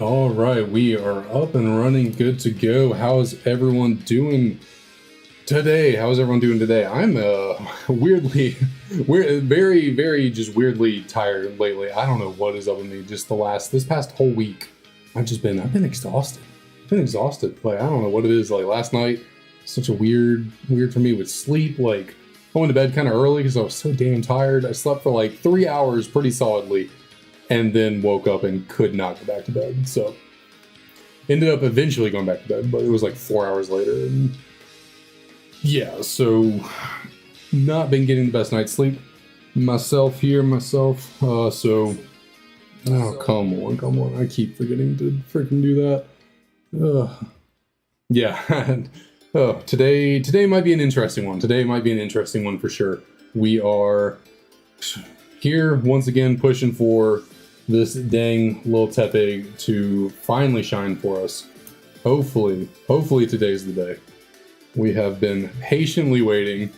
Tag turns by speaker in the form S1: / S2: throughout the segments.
S1: All right, we are up and running, good to go. How's everyone doing today? How's everyone doing today? I'm weirdly, very just weirdly tired lately. I don't know what is up with me. Just this past whole week, I've been exhausted. Been exhausted. Like I don't know what it is. Like last night, such a weird for me with sleep. Like I went to bed kind of early because I was so damn tired. I slept for like 3 hours pretty solidly, and then woke up and could not go back to bed. So ended up eventually going back to bed, but it was like 4 hours later. And yeah, so not been getting the best night's sleep myself. So oh come on! I keep forgetting to freaking do that. Yeah. Oh, today might be an interesting one. Today might be an interesting one for sure. We are here once again pushing for this dang little Tepig to finally shine for us. Hopefully today's the day. We have been patiently waiting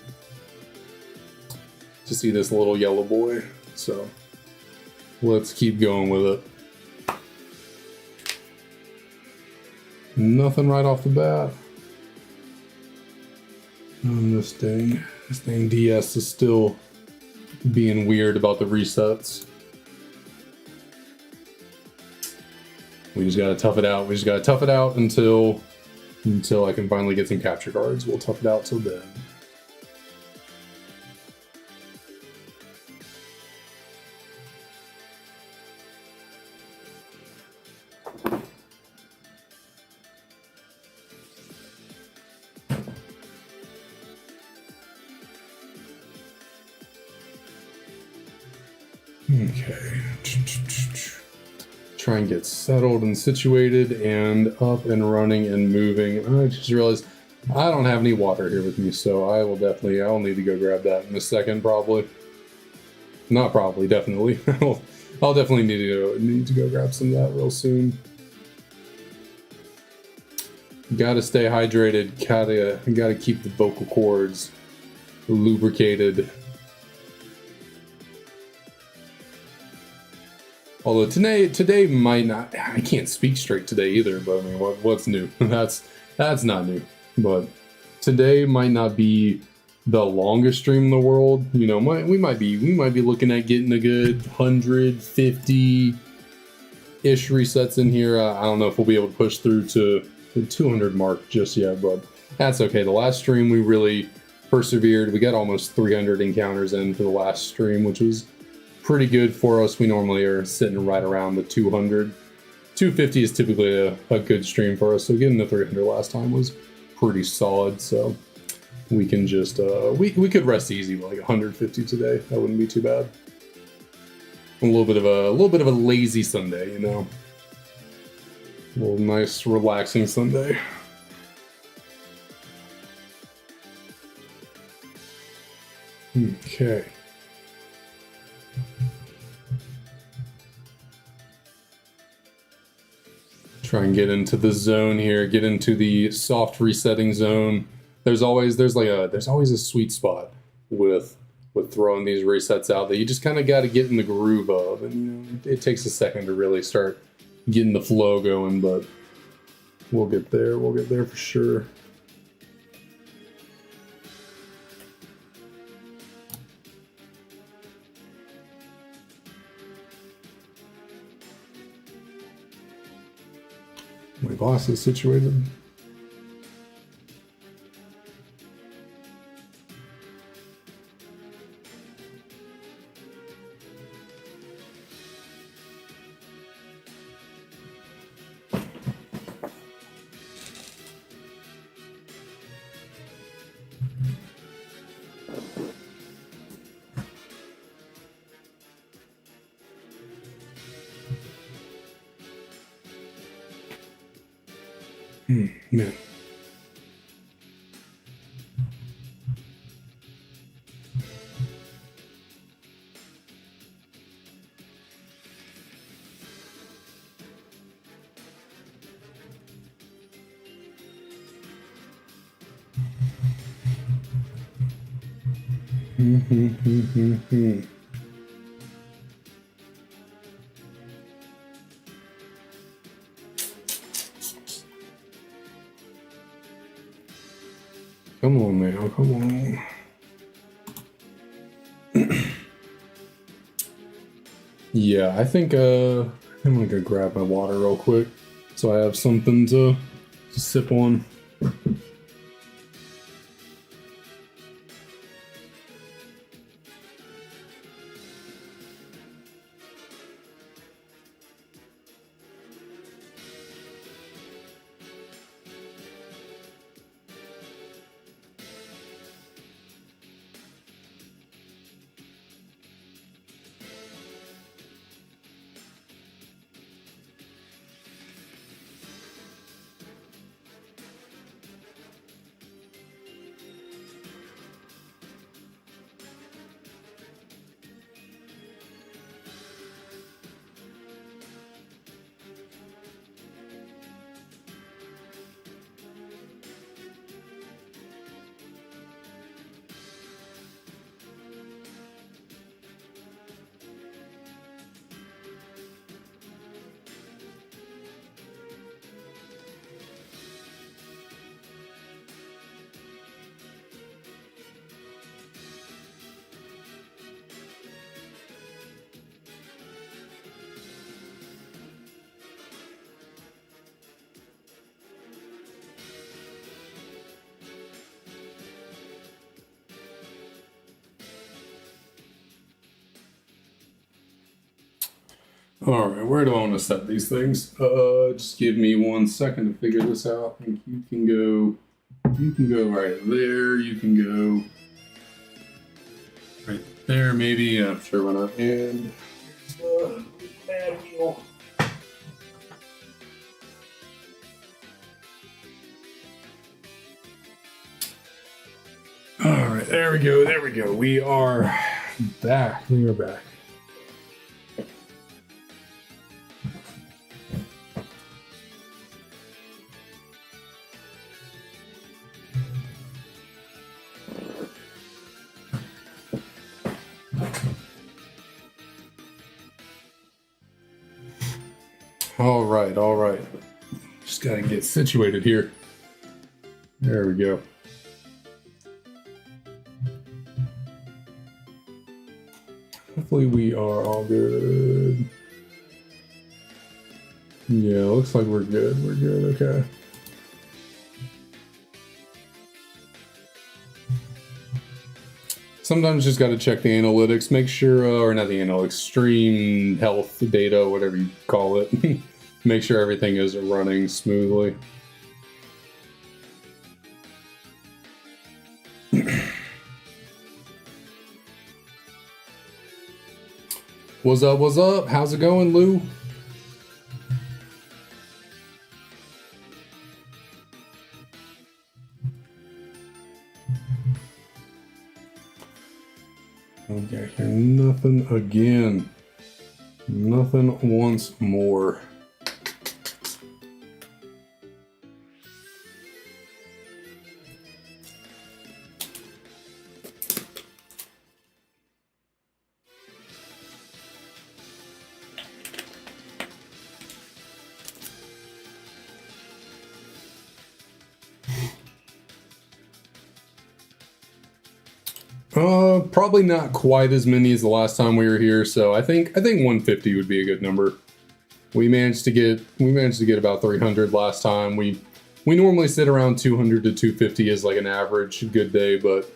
S1: to see this little yellow boy. So let's keep going with it. Nothing right off the bat. And this dang DS is still being weird about the resets. We just gotta tough it out. Until I can finally get some capture cards. We'll tough it out till then. Okay. Try and get settled and situated and up and running and moving. I just realized I don't have any water here with me, so I'll need to go grab that in a second, probably. Not probably, definitely. I'll definitely need to go grab some of that real soon. Gotta stay hydrated. Gotta keep the vocal cords lubricated. Although today might not. I can't speak straight today either. But I mean, what's new? That's not new. But today might not be the longest stream in the world. You know, we might be looking at getting a good 150-ish resets in here. I don't know if we'll be able to push through to the 200 mark just yet, but that's okay. The last stream we really persevered. We got almost 300 encounters in for the last stream, which was pretty good for us. We normally are sitting right around the 200. 250 is typically a good stream for us, so getting the 300 last time was pretty solid. So we can just we could rest easy with like 150 today. That wouldn't be too bad. A little bit of a lazy Sunday, you know. A little nice relaxing Sunday. Okay. Try and get into the zone here, get into the soft resetting zone. There's always a sweet spot with throwing these resets out that you just kind of got to get in the groove of, and you know, it takes a second to really start getting the flow going, but we'll get there for sure. My boss is situated. Man. Come on now, come on. Yeah, I think I'm gonna go grab my water real quick so I have something to sip on. All right, where do I want to set these things? Just give me 1 second to figure this out. I think you can go right there. You can go right there, maybe. I'm sure why not. And bad wheel. All right, there we go. There we go. We are back. We are back. All right. Just gotta get situated here. There we go. Hopefully we are all good. Yeah, looks like we're good. We're good, okay. Sometimes just got to check the analytics, make sure, or not the analytics, stream health data, whatever you call it. Make sure everything is running smoothly. What's up? What's up? How's it going, Lou? Okay, hear nothing again. Nothing once more. Probably not quite as many as the last time we were here, so I think 150 would be a good number. We managed to get about 300 last time. We normally sit around 200 to 250 as like an average good day, but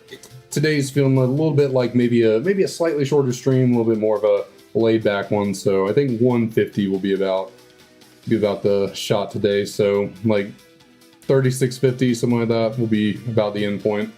S1: today's feeling a little bit like maybe a slightly shorter stream, a little bit more of a laid back one. So I think 150 will be about the shot today. So like 3650, something like that, will be about the end point.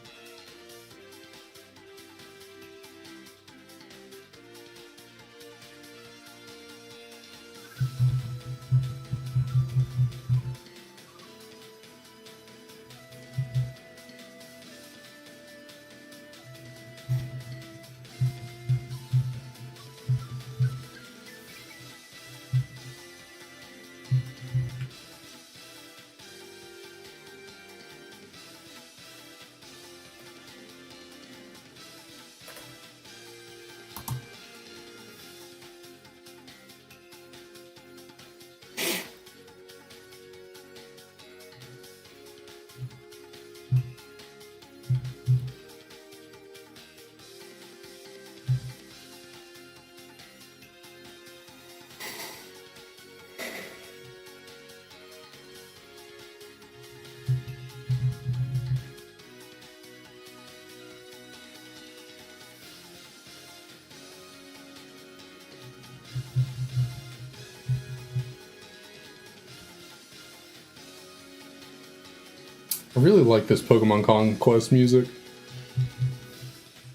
S1: I really like this Pokemon Conquest music.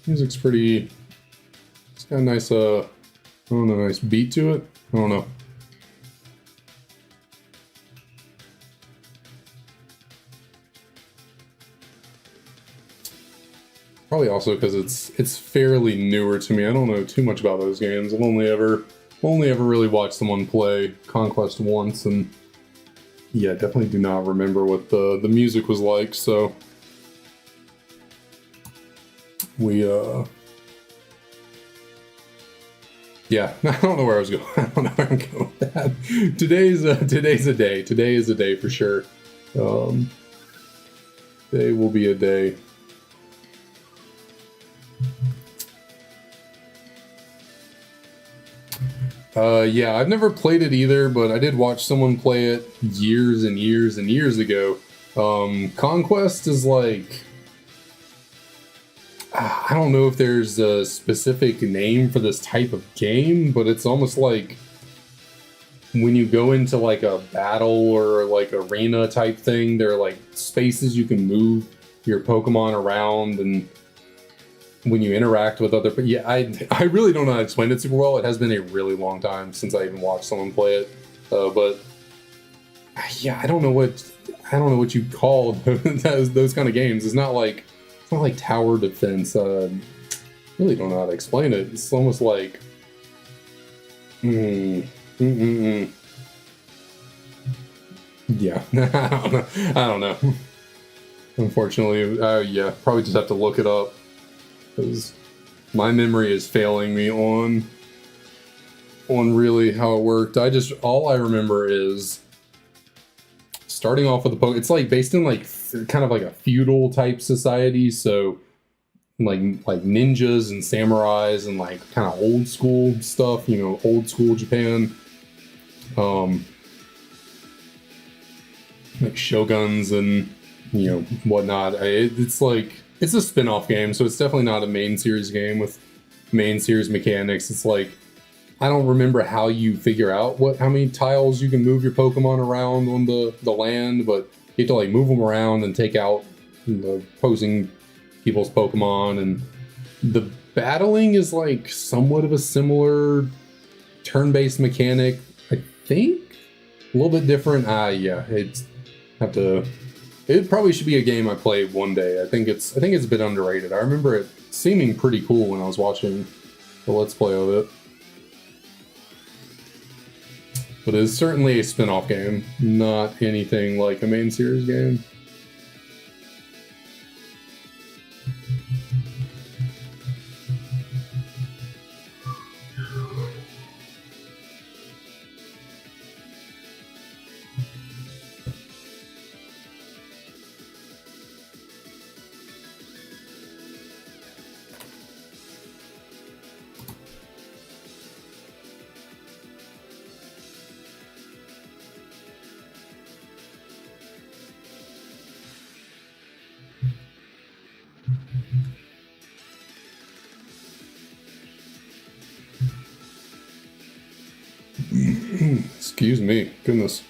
S1: Music's pretty... It's got a nice, I don't know, nice beat to it. I don't know. Probably also because it's fairly newer to me. I don't know too much about those games. I've only ever really watched someone play Conquest once, and yeah, definitely do not remember what the music was like. So we yeah, I don't know where I was going. I don't know where I'm going with that. Today's a day. Today is a day for sure. Today will be a day. Yeah, I've never played it either, but I did watch someone play it years and years and years ago. Conquest is like... I don't know if there's a specific name for this type of game, but it's almost like when you go into like a battle or like arena type thing, there are like spaces you can move your Pokemon around, and when you interact with other... Yeah, I really don't know how to explain it super well. It has been a really long time since I even watched someone play it. But yeah, I don't know what you call those kind of games. It's not like tower defense. Really don't know how to explain it. It's almost like yeah. I don't know. Unfortunately, yeah, probably just have to look it up, because my memory is failing me on really how it worked. All I remember is starting off with the it's like based in like kind of like a feudal type society, so like ninjas and samurais and like kind of old school stuff, you know, old school Japan. Like shoguns and, you know, whatnot. It's like, it's a spin-off game, so it's definitely not a main series game with main series mechanics. It's like, I don't remember how you figure out how many tiles you can move your Pokemon around on the land, but you have to like move them around and take out the opposing people's Pokemon, and the battling is like somewhat of a similar turn-based mechanic, I think. A little bit different. Yeah, it probably should be a game I play one day. I think it's a bit underrated. I remember it seeming pretty cool when I was watching the Let's Play of it. But it is certainly a spin-off game, not anything like a main series game. Excuse me, goodness.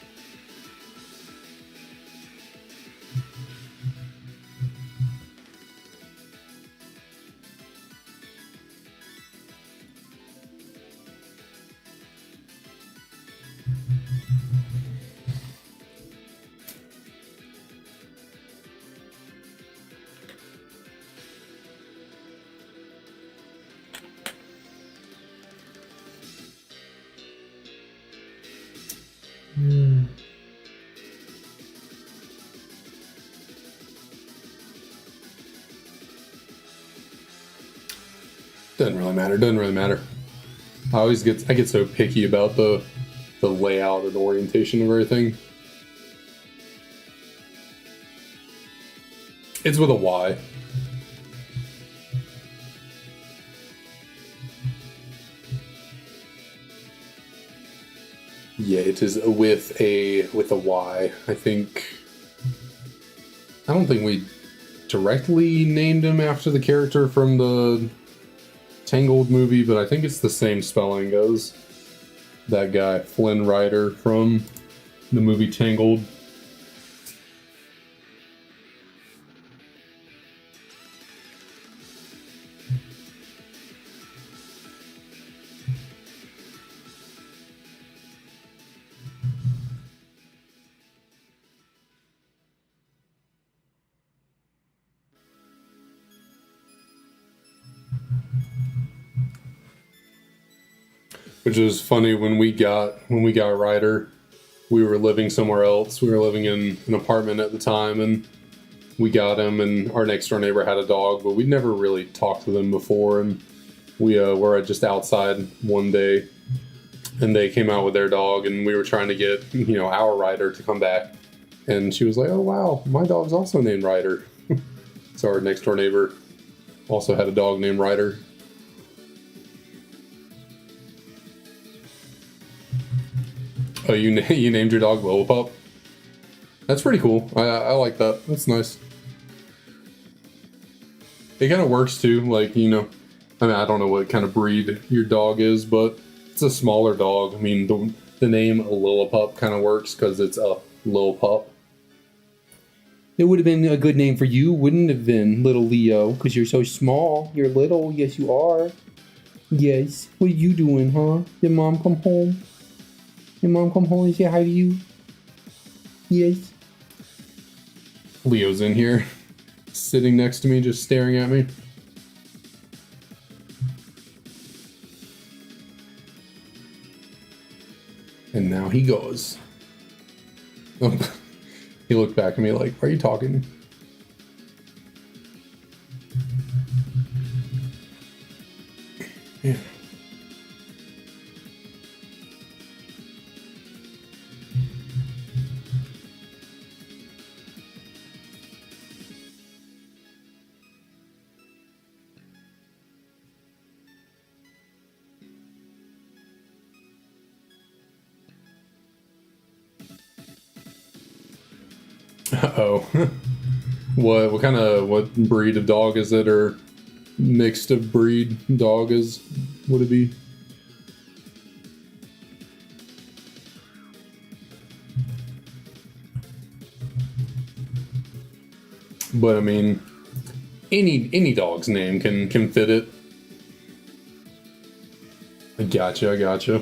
S1: Doesn't really matter. I get so picky about the layout or the orientation of everything. It's with a Y. Yeah, it is with a Y. I don't think we directly named him after the character from the Tangled movie, but I think it's the same spelling as that guy, Flynn Rider, from the movie Tangled. Which was funny when we got Ryder, we were living somewhere else. We were living in an apartment at the time, and we got him. And our next door neighbor had a dog, but we'd never really talked to them before. And we were just outside one day, and they came out with their dog, and we were trying to get our Ryder to come back. And she was like, "Oh wow, my dog's also named Ryder." So our next door neighbor also had a dog named Ryder. Oh, you named your dog Lillipup? That's pretty cool. I like that. That's nice. It kind of works too. Like, I mean, I don't know what kind of breed your dog is, but it's a smaller dog. I mean, the name Lillipup kind of works because it's a little pup. It would have been a good name for you, wouldn't it have been, little Leo? Because you're so small. You're little. Yes, you are. Yes. What are you doing, huh? Did mom come home? Did mom come home and say hi to you? Yes. Leo's in here, sitting next to me, just staring at me. And now he goes. Oh. He looked back at me like, "Are you talking?" Yeah. Uh-oh. What breed of dog is it, or mixed of breed dog would it be? But I mean, any dog's name can fit it. I gotcha.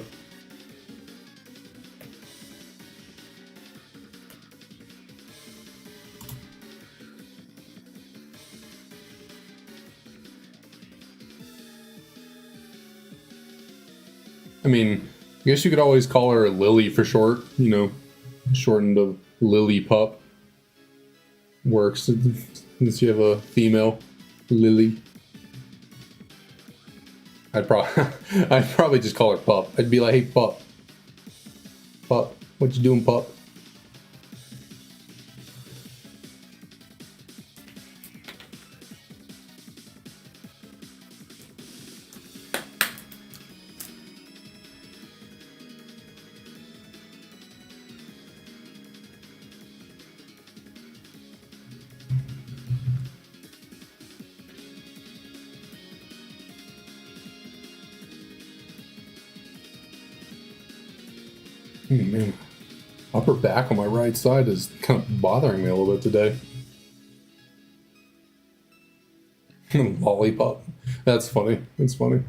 S1: I mean, I guess you could always call her Lily for short, shortened of Lily Pup. Works, since you have a female, Lily. I'd probably just call her Pup. I'd be like, "Hey, Pup. Pup, what you doing, Pup?" Oh, man, upper back on my right side is kind of bothering me a little bit today. Lollipop. That's funny. It's funny.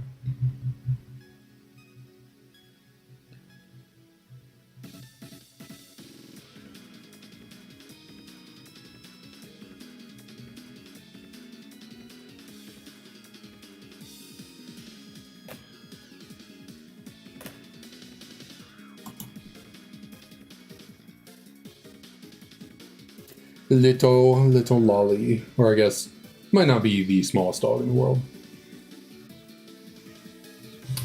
S1: Little Lolly, or I guess might not be the smallest dog in the world.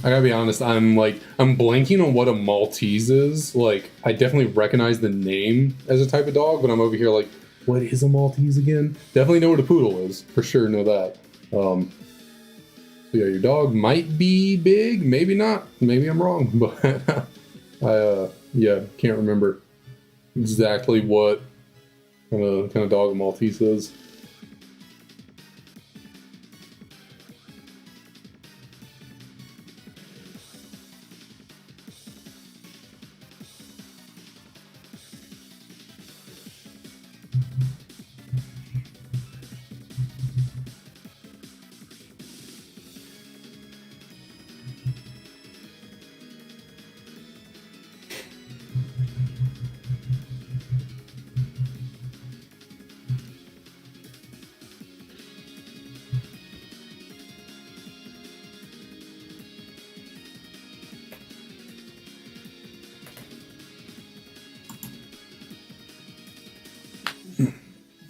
S1: I gotta be honest, I'm blanking on what a Maltese is. Like, I definitely recognize the name as a type of dog, but I'm over here like, what is a Maltese again? Definitely know what a poodle is, for sure know that. So yeah, your dog might be big, maybe not, maybe I'm wrong, but yeah, can't remember exactly what kind of dog a Maltese is.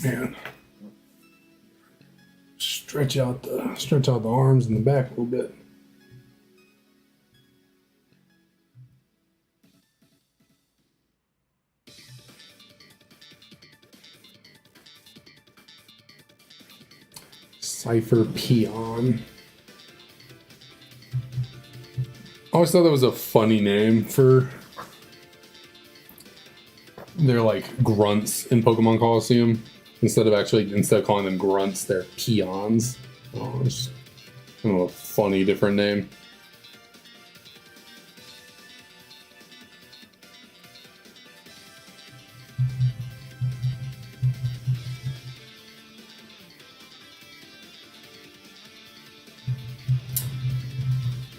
S1: Man, stretch out the arms and the back a little bit. Cipher Peon. I always thought that was a funny name for their like grunts in Pokemon Coliseum. Instead of calling them grunts, they're peons. Oh, it's kind of a funny different name.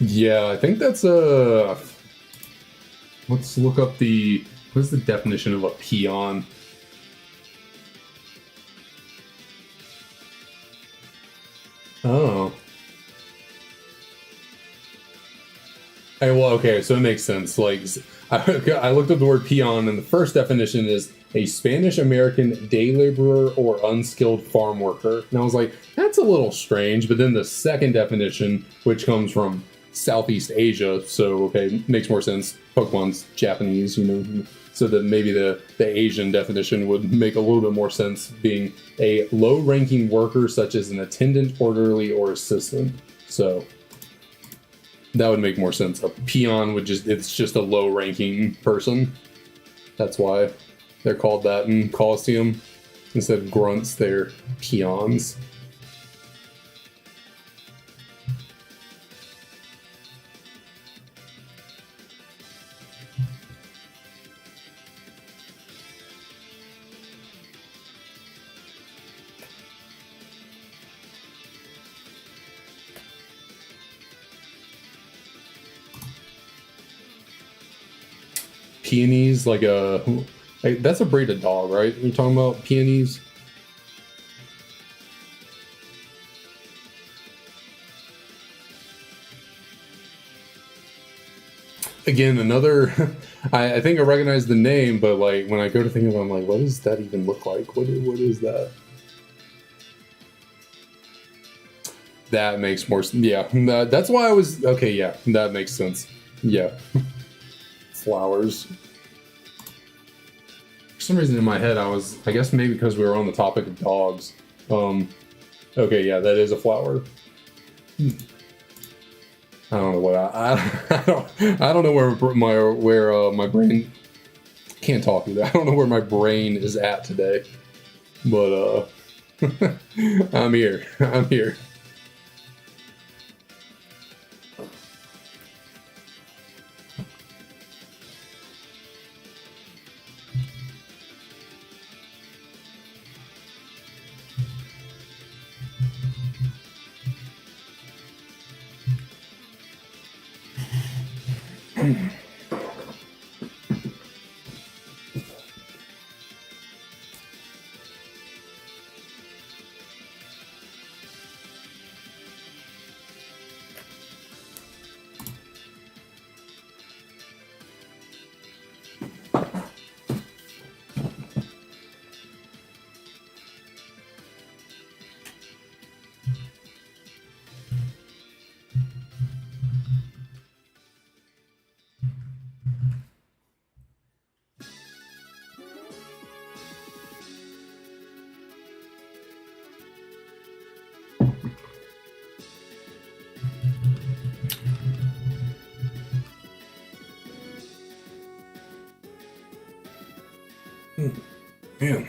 S1: Yeah, I think that's a. Let's look up what's the definition of a peon? Oh. Hey, well, okay, so it makes sense. Like, I looked up the word peon, and the first definition is a Spanish-American day laborer or unskilled farm worker. And I was like, that's a little strange. But then the second definition, which comes from Southeast Asia, so okay, makes more sense. Pokemon's Japanese, so that maybe the Asian definition would make a little bit more sense, being a low-ranking worker such as an attendant, orderly, or assistant. So that would make more sense. A peon it's just a low-ranking person. That's why they're called that in Coliseum. Instead of grunts, they're peons. Peonies, that's a breed of dog, right? You're talking about peonies? Again, another. I think I recognize the name, but like when I go to think of it, I'm like, what does that even look like? What is that? That makes more sense. Yeah, that's why I was okay. Yeah, that makes sense. Yeah, flowers. For some reason in my head, I guess maybe because we were on the topic of dogs. Okay, yeah, that is a flower. I don't know what I don't know where my brain can't talk either. I don't know where my brain is at today, but I'm here. I'm here. Man.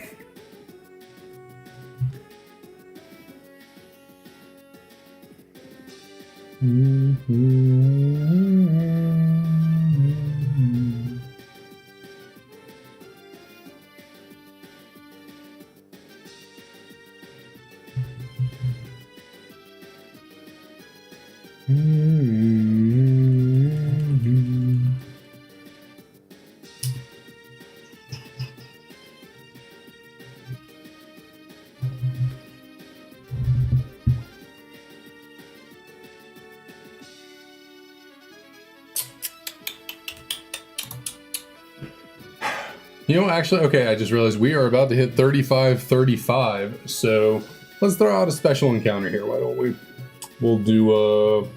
S1: You know, actually, okay, I just realized we are about to hit 35-35, so let's throw out a special encounter here, why don't we? We'll do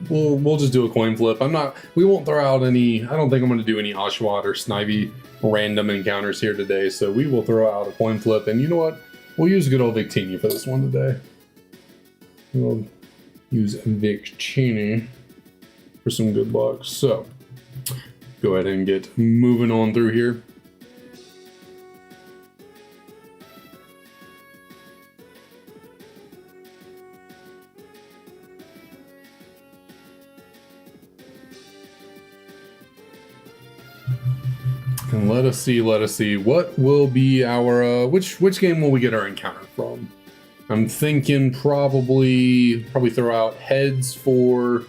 S1: we'll just do a coin flip. We won't throw out any, I don't think I'm going to do any Oshawott or Snivy random encounters here today, so we will throw out a coin flip, and you know what? We'll use good old Victini for this one today. We'll use Victini for some good luck, so go ahead and get moving on through here. And let us see, what will be our, which game will we get our encounter from? I'm thinking probably throw out heads for,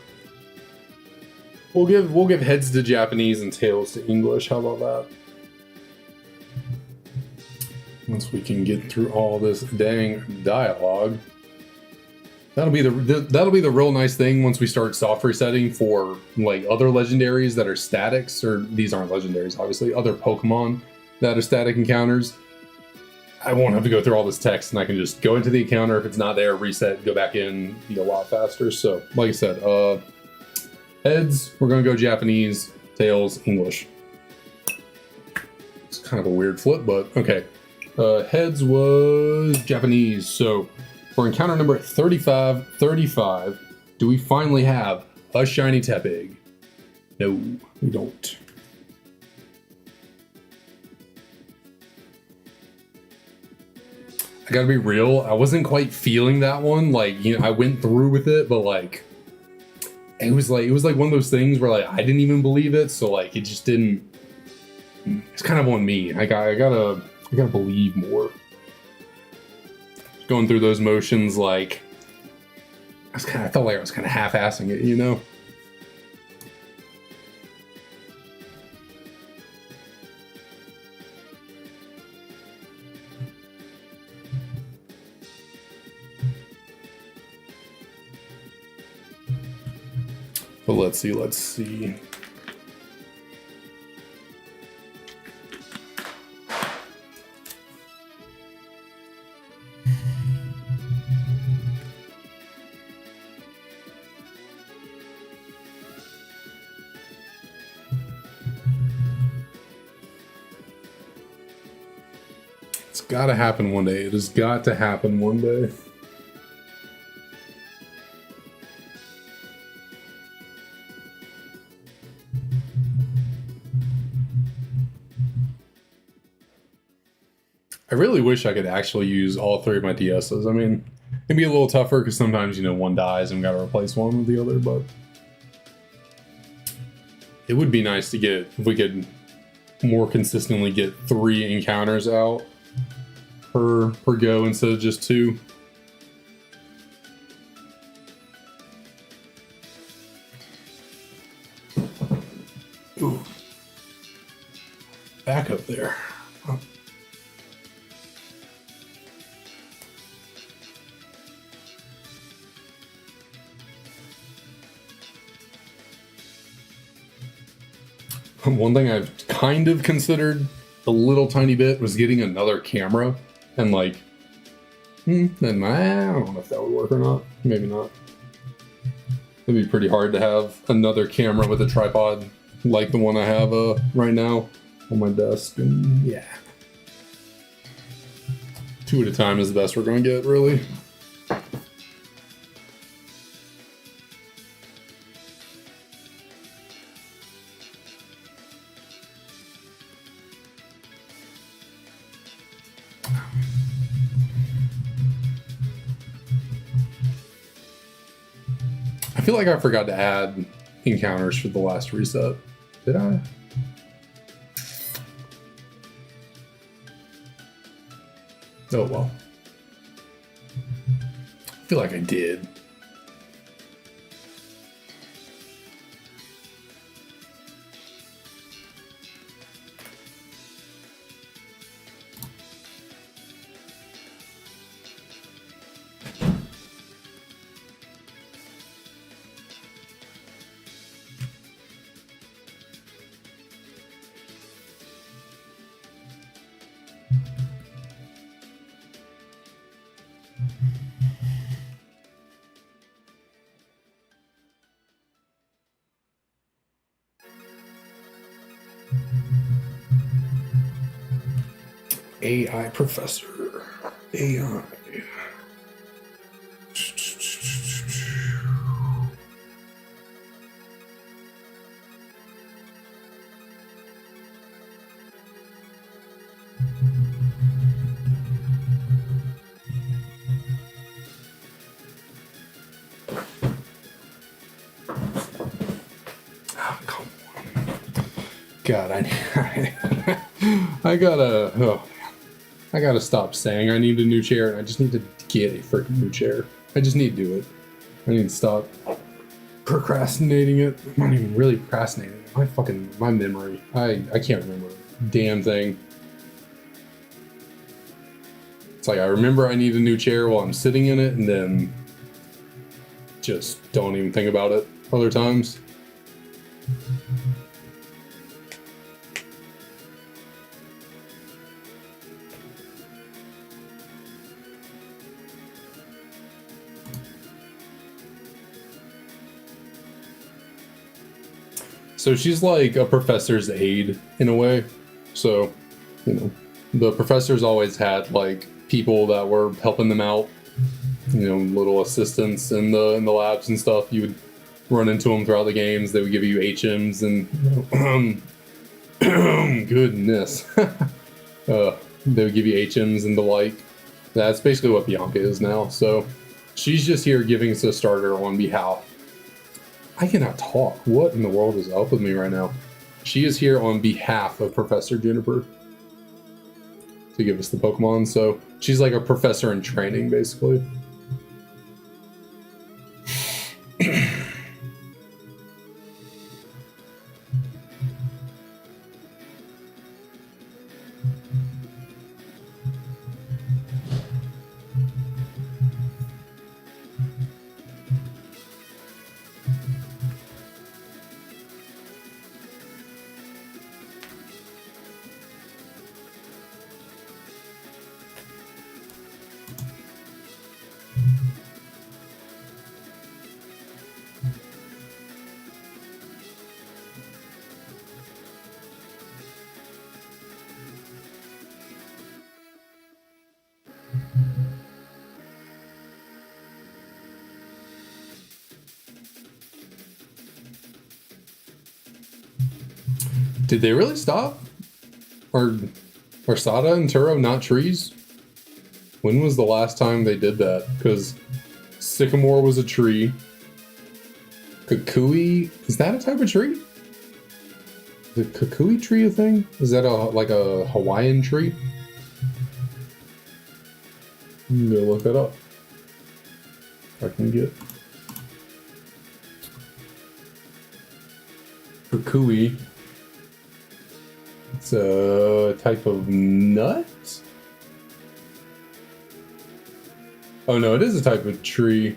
S1: we'll give heads to Japanese and tails to English, how about that? Once we can get through all this dang dialogue. That'll be the real nice thing once we start soft resetting for like other legendaries that are statics, or these aren't legendaries, obviously, other Pokemon that are static encounters. I won't have to go through all this text, and I can just go into the encounter. If it's not there, reset, go back in, be a lot faster. So, like I said, heads, we're gonna go Japanese, tails, English. It's kind of a weird flip, but okay. Heads was Japanese, so for encounter number 35-35, do we finally have a shiny Tepig? No, we don't. I gotta be real, I wasn't quite feeling that one. Like, you know, I went through with it, but like, it was like one of those things where like I didn't even believe it, so like it just didn't. It's kind of on me. I gotta believe more. Going through those motions, like I felt like I was kind of half-assing it, you know. But let's see. It's gotta happen one day. It has got to happen one day. I really wish I could actually use all three of my DSs. I mean, it'd be a little tougher because sometimes, you know, one dies and we gotta replace one with the other, but it would be nice to get, if we could more consistently get 3 encounters out per go instead of just 2. Ooh. Back up there. Oh. One thing I've kind of considered a little tiny bit was getting another camera, and like, then I don't know if that would work or not. Maybe not. It'd be pretty hard to have another camera with a tripod like the one I have right now on my desk, and yeah. 2 at a time is the best we're going to get, really. I feel like I forgot to add encounters for the last reset. Did I? Oh well. I feel like I did. AI professor. AI. Oh, come on. God, I gotta stop saying I need a new chair, and I just need to get a freaking new chair. I just need to do it. I need to stop procrastinating it. I'm not even really procrastinating. My memory. I can't remember a damn thing. It's like I remember I need a new chair while I'm sitting in it, and then just don't even think about it other times. So she's like a professor's aide in a way. So, you know, the professors always had like people that were helping them out, you know, little assistants in the labs and stuff. You would run into them throughout the games. They would give you HMs and goodness. They would give you HMs and the like. That's basically what Bianca is now. So she's just here giving us a starter on behalf. I cannot talk. What in the world is up with me right now? She is here on behalf of Professor Juniper to give us the Pokemon. So she's like a professor in training, basically. Did they really stop? Are Sada and Turo not trees? When was the last time they did that? Because Sycamore was a tree. Kukui, is that a type of tree? Is the Kukui tree a thing? Is that like a Hawaiian tree? I'm gonna look that up. If I can get Kukui. It's a type of nut? Oh no, it is a type of tree.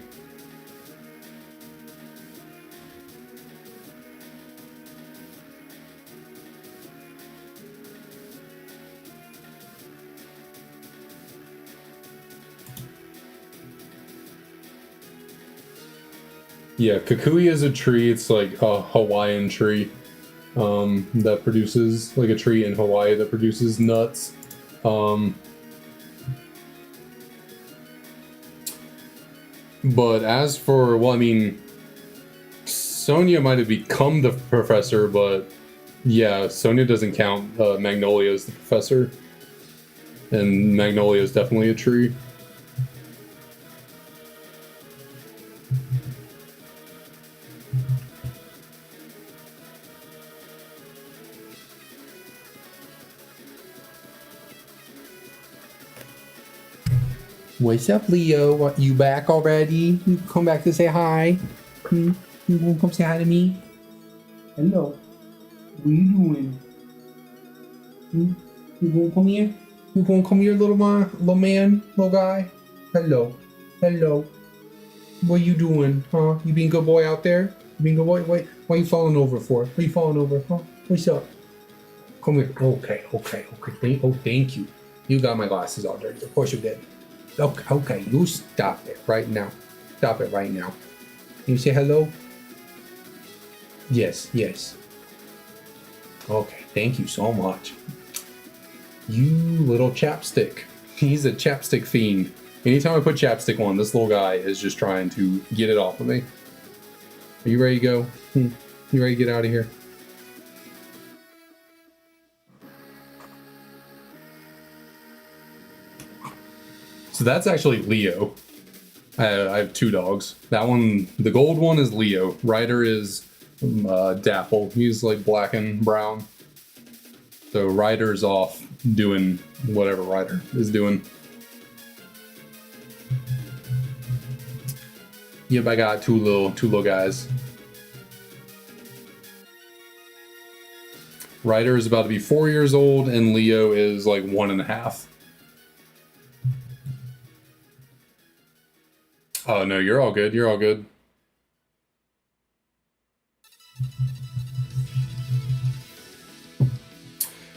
S1: Yeah, Kukui is a tree. It's like a Hawaiian tree. That produces, like a tree in Hawaii that produces nuts. But as for, well, I mean, Sonia might have become the professor, but yeah, Sonia doesn't count. Magnolia is the professor. And Magnolia is definitely a tree. What's up, Leo? What, you back already? You come back to say hi? You gonna come say hi to me? Hello. What you doing? You gonna come here? You gonna come here, little man, little guy? Hello. Hello. What you doing, huh? You being a good boy out there? You being a good boy? Why you falling over for? What you falling over, huh? What's up? Come here. Okay. Thank you. You got my glasses all dirty. Of course you did. Okay, you stop it right now. Stop it right now. Can you say hello? Yes. Okay, thank you so much. You little chapstick. He's a chapstick fiend. Anytime I put chapstick on, this little guy is just trying to get it off of me. Are you ready to go? You ready to get out of here? So that's actually Leo. I have two dogs. That one, the gold one is Leo. Ryder is Dapple. He's like black and brown. So Ryder's off doing whatever Ryder is doing. Yep, I got two little guys. Ryder is about to be 4 years old, and Leo is like 1.5. Oh no, you're all good. You're all good.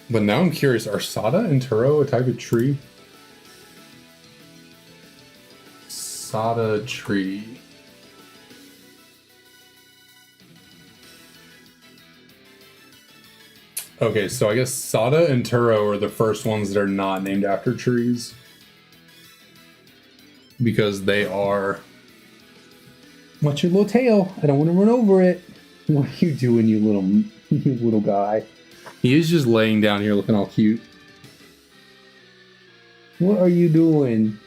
S1: But now I'm curious, are Sada and Turo a type of tree? Sada tree. Okay, so I guess Sada and Turo are the first ones that are not named after trees. Because they are... What's your little tail? I don't want to run over it. What are you doing, you little guy? He is just laying down here looking all cute. What are you doing?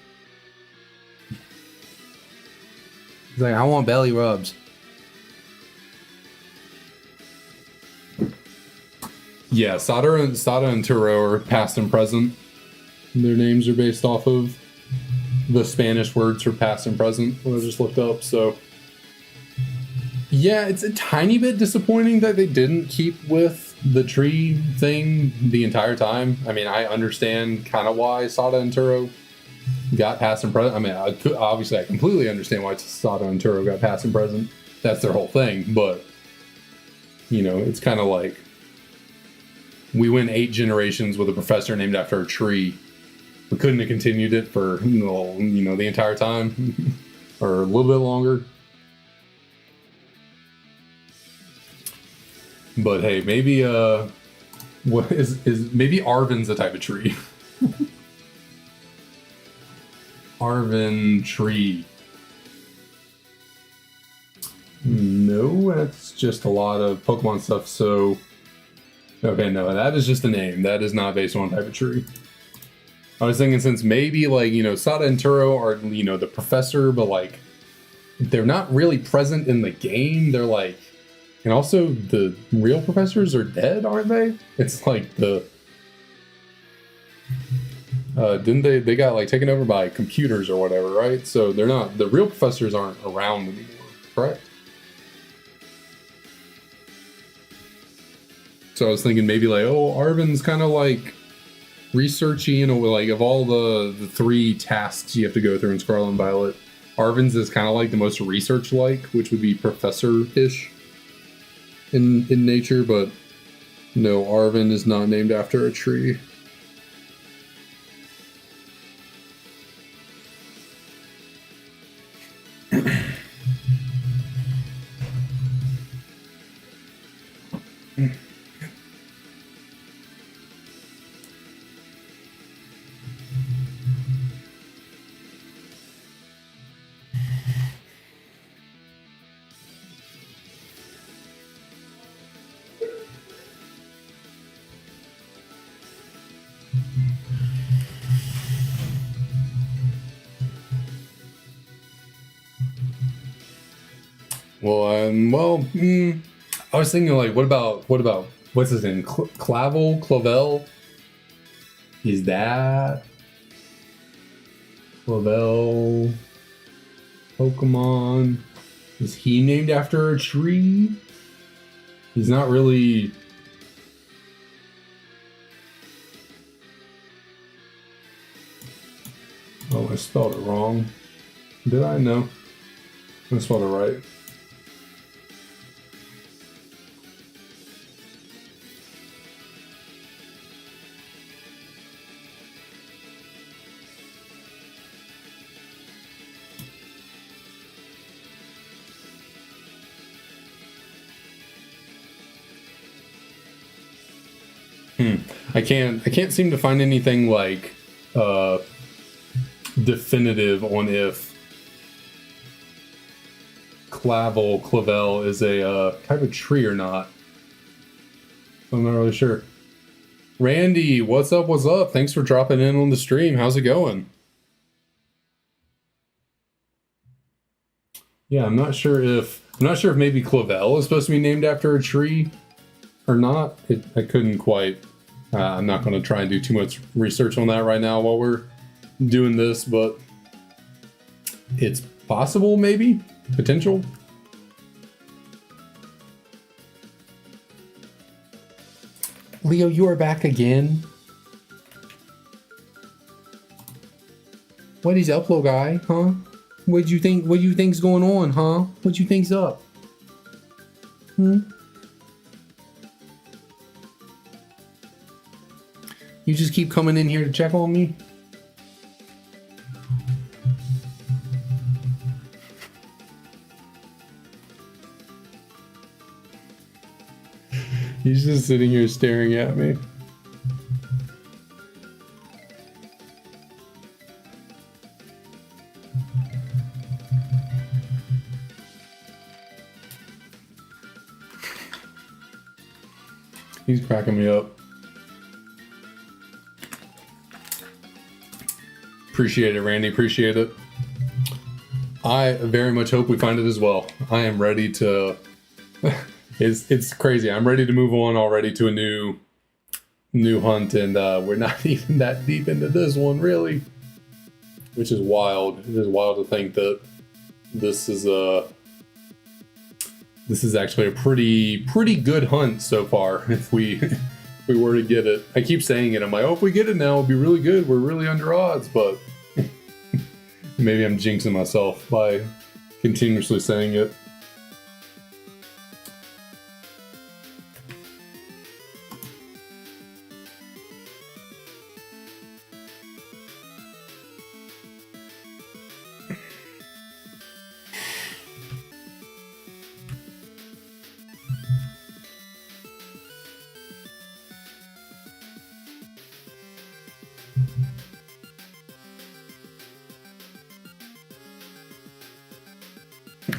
S1: He's like, I want belly rubs. Yeah, Sada and Turo are past and present. Their names are based off of the Spanish words for past and present, what I just looked up, so... Yeah, it's a tiny bit disappointing that they didn't keep with the tree thing the entire time. I mean, I understand kind of why Sada and Turo got past and present. I mean, obviously I completely understand why Sada and Turo got past and present. That's their whole thing, but... You know, it's kind of like... We went 8 generations with a professor named after a tree. We couldn't have continued it for, you know, the entire time. Or a little bit longer. But hey, maybe, what is maybe Arvin's a type of tree. Arvin tree. No, that's just a lot of Pokemon stuff, so... Okay, no, that is just a name. That is not based on a type of tree. I was thinking since maybe, like, you know, Sada and Turo are, you know, the professor, but, like, they're not really present in the game. They're, like... And also, the real professors are dead, aren't they? It's like the... didn't they got, like, taken over by computers or whatever, right? So they're not... The real professors aren't around anymore, correct? So I was thinking maybe, like, oh, Arvin's kind of, like... researchy, you know, like of all the 3 tasks you have to go through in Scarlet and Violet, Arvin's is kind of like the most research-like, which would be professor-ish in nature, but no, Arvin is not named after a tree. I was thinking, like, what about, what's his name? Clavel? Is that Clavel Pokemon? Is he named after a tree? He's not really... Oh, I spelled it wrong. Did I? No. I spelled it right. I can't seem to find anything like definitive on if clavel is a type of tree or not. I'm not really sure. Randy, what's up? What's up? Thanks for dropping in on the stream. How's it going? Yeah, I'm not sure if maybe clavel is supposed to be named after a tree or not. I couldn't quite. I'm not going to try and do too much research on that right now while we're doing this, but it's possible, maybe potential. Leo, you are back again. What is up, little guy? Huh? What do you think's going on, huh? What you think's up? You just keep coming in here to check on me? He's just sitting here staring at me. He's cracking me up. Appreciate it, Randy. Appreciate it. I very much hope we find it as well. I am ready to... It's crazy. I'm ready to move on already to a new hunt, and we're not even that deep into this one, really. Which is wild. It is wild to think that this is actually a pretty good hunt so far. If we were to get it, I keep saying it. I'm like, oh, if we get it now, it'll be really good. We're really under odds, but maybe I'm jinxing myself by continuously saying it.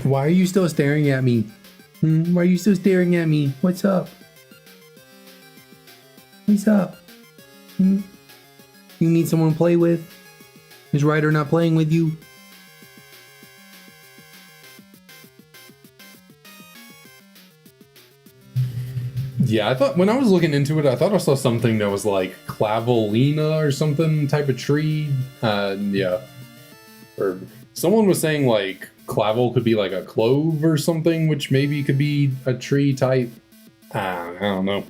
S1: Why are you still staring at me? Why are you still staring at me? What's up? What's up? You need someone to play with? Is Ryder not playing with you? Yeah, I thought when I was looking into it, I thought I saw something that was like clavelina or something type of tree. Yeah. Or someone was saying like clavel could be like a clove or something, which maybe could be a tree type. I don't know.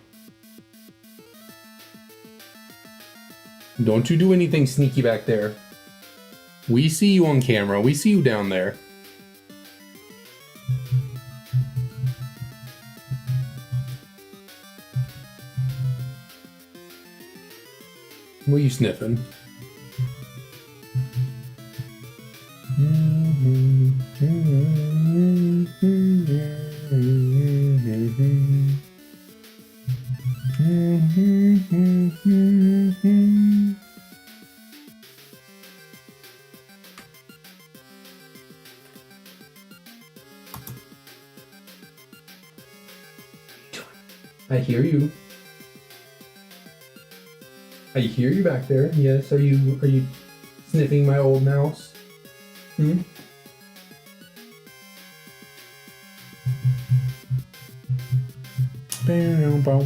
S1: Don't you do anything sneaky back there. We see you on camera. We see you down there. What are you sniffing? I hear you. I hear you back there. Yes, are you sniffing my old mouse? Bow.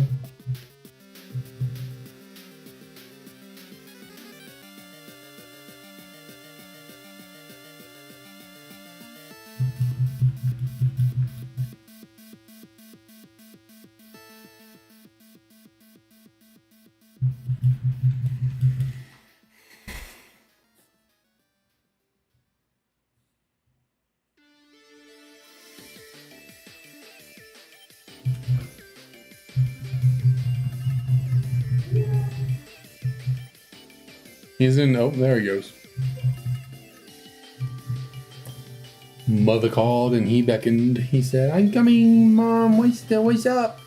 S1: He's in. Oh, there he goes. Mother called and he beckoned. He said, "I'm coming, Mom. What's up?"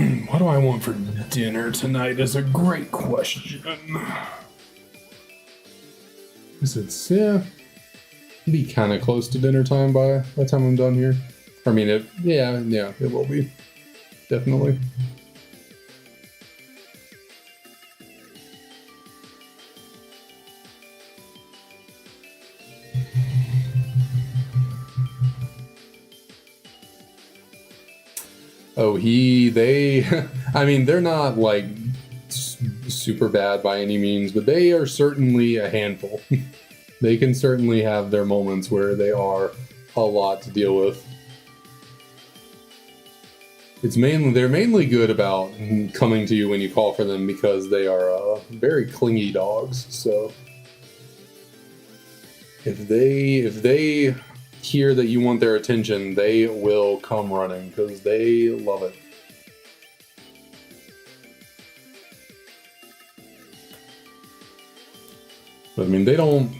S1: What do I want for dinner tonight is a great question. It's, yeah, be kind of close to dinner time by the time I'm done here. I mean, yeah, it will be. Definitely. Oh, they, I mean, they're not like super bad by any means, but they are certainly a handful. They can certainly have their moments where they are a lot to deal with. They're mainly good about coming to you when you call for them because they are very clingy dogs. So if they hear that you want their attention, they will come running because they love it. But I mean, they don't,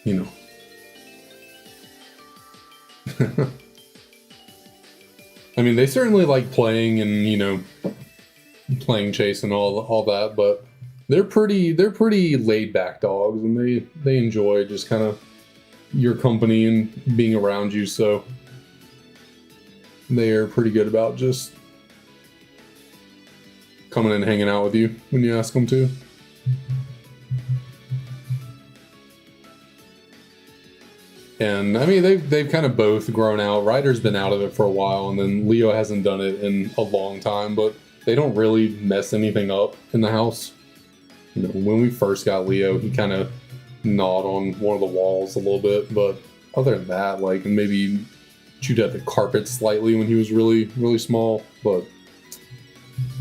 S1: you know. I mean, they certainly like playing and, you know, playing chase and all that, but they're pretty laid back dogs, and they enjoy just kind of your company and being around you, so they are pretty good about just coming and hanging out with you when you ask them to. And I mean, they've kind of both grown out. Ryder's been out of it for a while, and then Leo hasn't done it in a long time, but they don't really mess anything up in the house. You know, when we first got Leo, he kind of gnawed on one of the walls a little bit, but other than that, like, maybe chewed at the carpet slightly when he was really, really small, but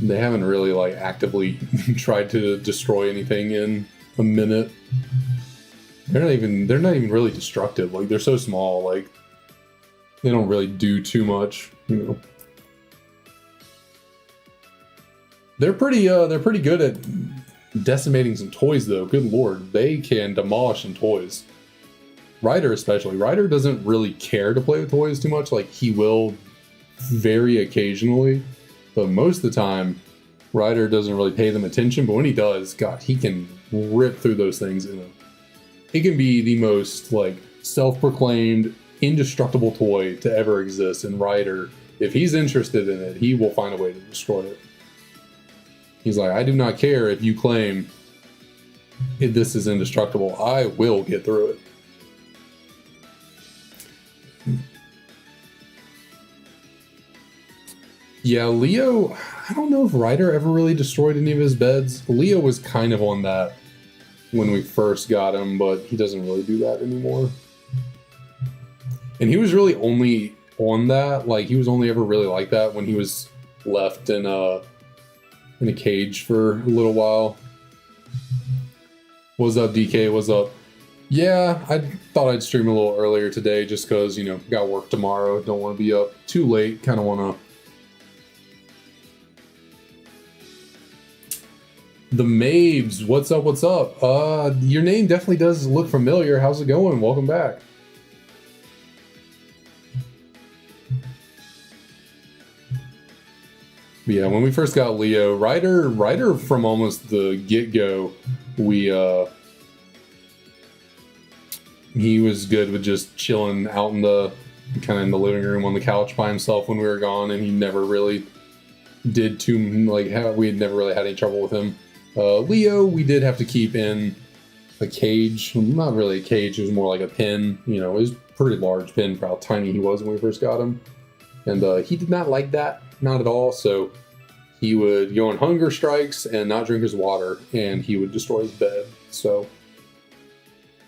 S1: they haven't really, like, actively tried to destroy anything in a minute. They're not even really destructive. Like, they're so small, like, they don't really do too much, you know. They're pretty good at decimating some toys, though. Good lord, they can demolish some toys. Ryder especially. Ryder doesn't really care to play with toys too much. Like, he will very occasionally, but most of the time, Ryder doesn't really pay them attention. But when he does, God, he can rip through those things in a... It can be the most, like, self-proclaimed indestructible toy to ever exist, and Ryder, if he's interested in it, he will find a way to destroy it. He's like, I do not care if you claim this is indestructible. I will get through it. Yeah, Leo, I don't know if Ryder ever really destroyed any of his beds. Leo was kind of on that when we first got him, but he doesn't really do that anymore. And he was really only on that, like, he was only ever really like that when he was left in a cage for a little while. What's up, DK? What's up? Yeah, I thought I'd stream a little earlier today just because, you know, got work tomorrow. Don't want to be up too late. Kind of want to... The Mabes, what's up, what's up? Your name definitely does look familiar. How's it going? Welcome back. Yeah, when we first got Leo, Ryder from almost the get-go, he was good with just chilling out in the living room on the couch by himself when we were gone, and he never really did too, like, we had never really had any trouble with him. Leo, we did have to keep in a cage. Not really a cage, it was more like a pen. You know, it was a pretty large pen for how tiny he was when we first got him. And he did not like that, not at all. So he would go on hunger strikes and not drink his water, and he would destroy his bed. So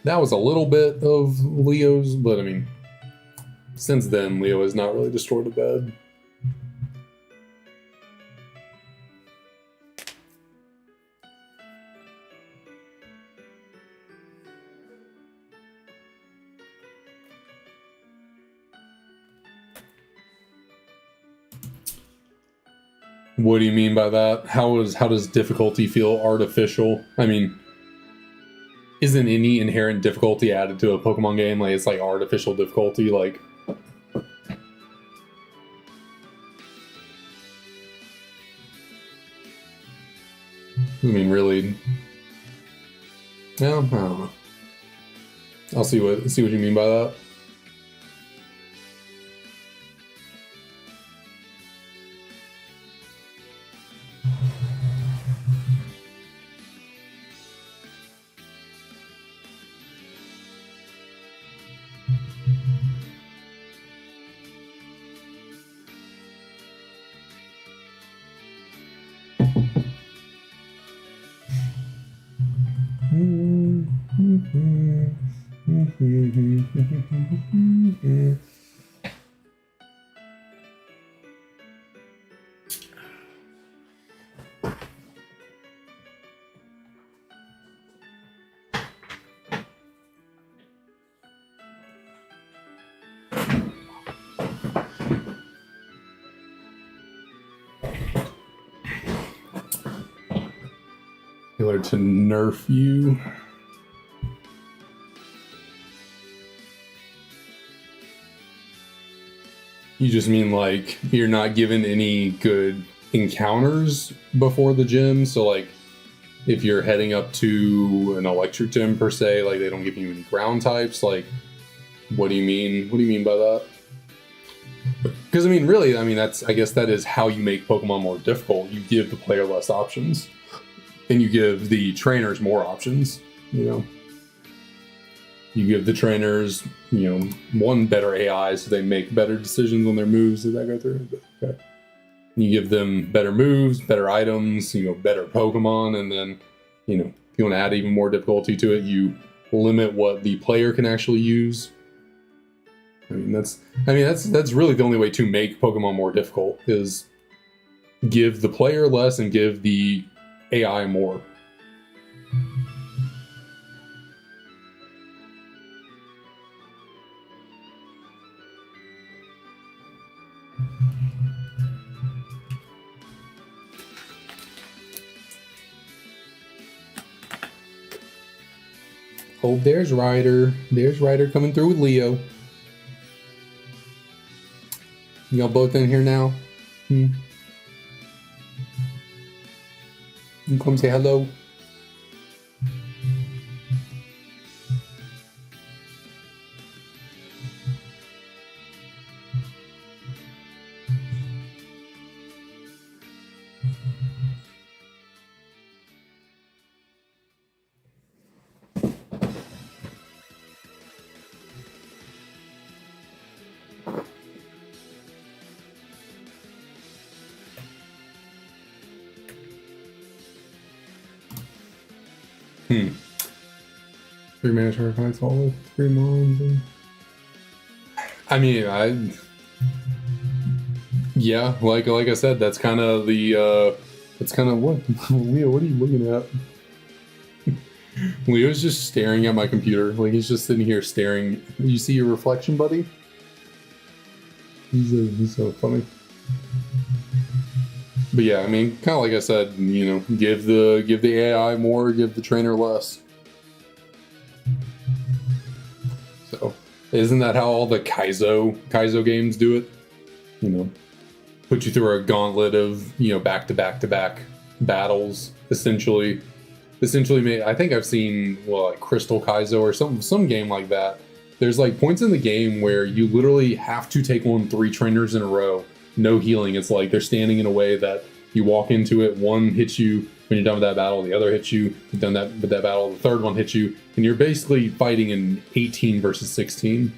S1: that was a little bit of Leo's, but I mean, since then, Leo has not really destroyed a bed. What do you mean by that? How does difficulty feel artificial? I mean, isn't any inherent difficulty added to a Pokemon game? Like, it's like artificial difficulty, like... I mean, really. No, I don't know. I'll see what you mean by that. Killer to nerf you. You just mean like you're not given any good encounters before the gym, so like if you're heading up to an electric gym per se, like they don't give you any ground types, like what do you mean? What do you mean by that? Because I mean, really, I guess that is how you make Pokemon more difficult. You give the player less options, and you give the trainers more options. You know, you give the trainers, one better AI, so they make better decisions on their moves as they go through. Okay. You give them better moves, better items, better Pokemon, and then, if you want to add even more difficulty to it, you limit what the player can actually use. That's really the only way to make Pokemon more difficult, is give the player less and give the AI more. Oh, there's Ryder. There's Ryder coming through with Leo. Y'all both in here now? You come say hello. Three mana target fights all with 3 mons. Yeah, like I said, that's kind of the that's kind of what Leo. What are you looking at? Leo's just staring at my computer. Like he's just sitting here staring. You see your reflection, buddy? He's so funny. But yeah, kind of like I said, give the AI more, give the trainer less. So, isn't that how all the Kaizo games do it? Put you through a gauntlet of back to back battles. Essentially, I think I've seen like Crystal Kaizo or some game like that. There's like points in the game where you literally have to take on 3 trainers in a row. No healing. It's like they're standing in a way that you walk into it, one hits you when you're done with that battle, the other hits you, you've done that with that battle, the third one hits you, and you're basically fighting in 18 versus 16.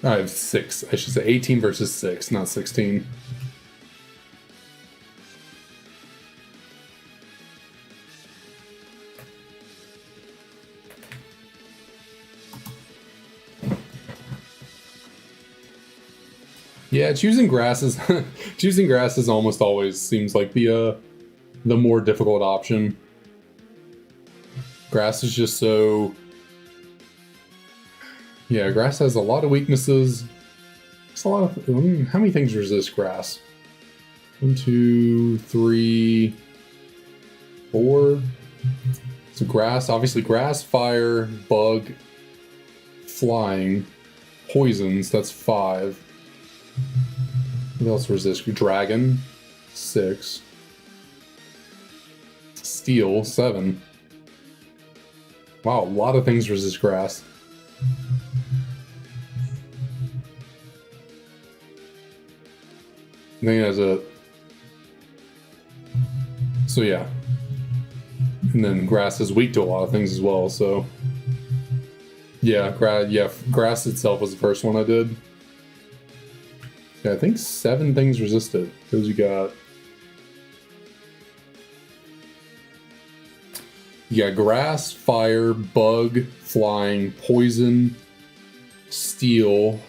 S1: I have 6. I should say 18 versus 6, not 16. Yeah, choosing grass is almost always seems like the more difficult option. Grass is just so... Yeah, grass has a lot of weaknesses. It's a lot of... how many things resist grass? 1, 2, 3, 4. So grass, obviously grass, fire, bug, flying, poisons, that's 5. What else resists? Dragon, 6. Steel, 7. Wow, a lot of things resist grass. I think that's it. So yeah. And then grass is weak to a lot of things as well, so... Yeah, grass itself was the first one I did. Yeah, I think 7 things resist it. Because you got grass, fire, bug, flying, poison, steel.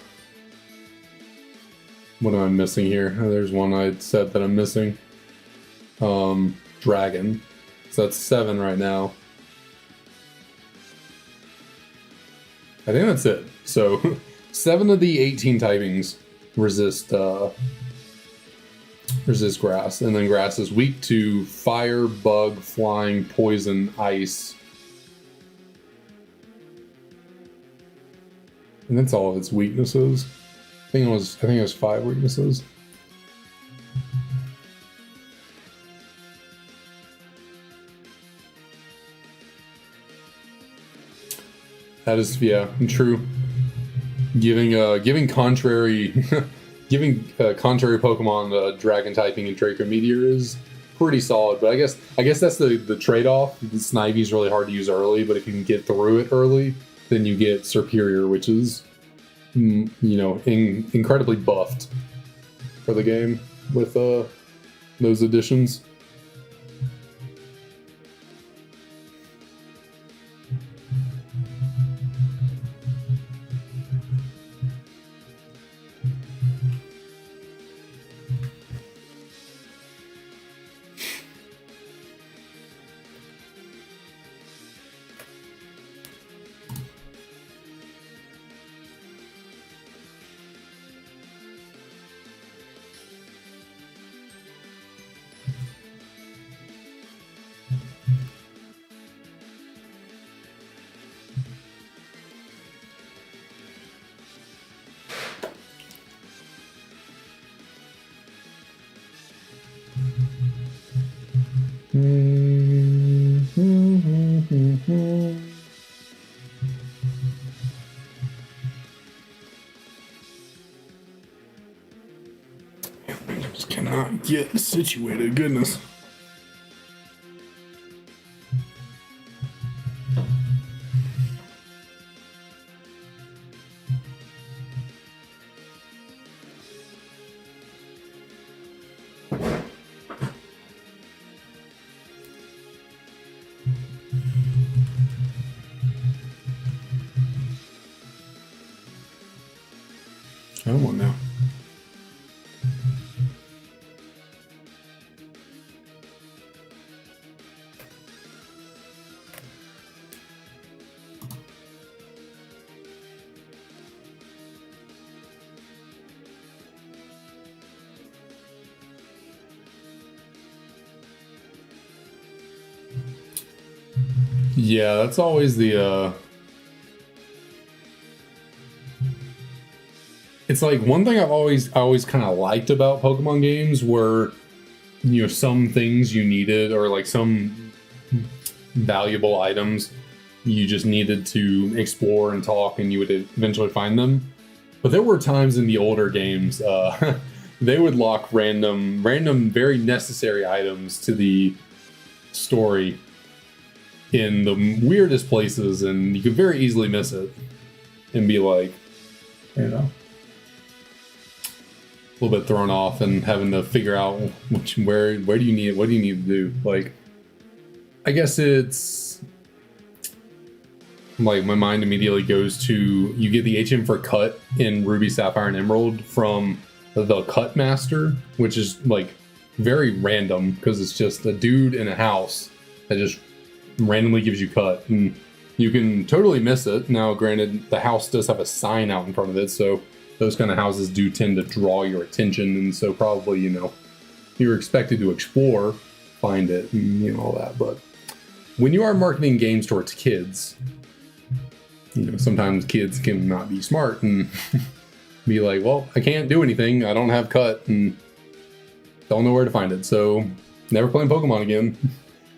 S1: What am I missing here? Oh, there's one I said that I'm missing. Dragon. So that's 7 right now. I think that's it. So 7 of the 18 typings resist grass, and then grass is weak to fire, bug, flying, poison, ice, and that's all of its weaknesses. I think it was 5 weaknesses. That is, yeah, true. Giving contrary contrary Pokemon Dragon typing and Draco Meteor is pretty solid, but I guess that's the trade-off. Snivy's really hard to use early, but if you can get through it early, then you get Superior, which is incredibly buffed for the game with those additions. I just cannot get situated, goodness. Come on now. Yeah, that's always the it's like one thing I've always kind of liked about Pokemon games were, some things you needed, or like some valuable items you just needed to explore and talk, and you would eventually find them. But there were times in the older games they would lock random very necessary items to the story in the weirdest places, and you could very easily miss it and be like, a little bit thrown off and having to figure out where do you need it, what do you need to do. Like, I guess it's like my mind immediately goes to, you get the HM for Cut in Ruby, Sapphire, and Emerald from the Cut Master, which is like very random because it's just a dude in a house that just randomly gives you Cut, and you can totally miss it. Now, granted, the house does have a sign out in front of it, so those kind of houses do tend to draw your attention, and so probably, you're expected to explore, find it, and all that. But when you are marketing games towards kids, sometimes kids can not be smart and be like, well, I can't do anything. I don't have cut and don't know where to find it. So never playing Pokemon again.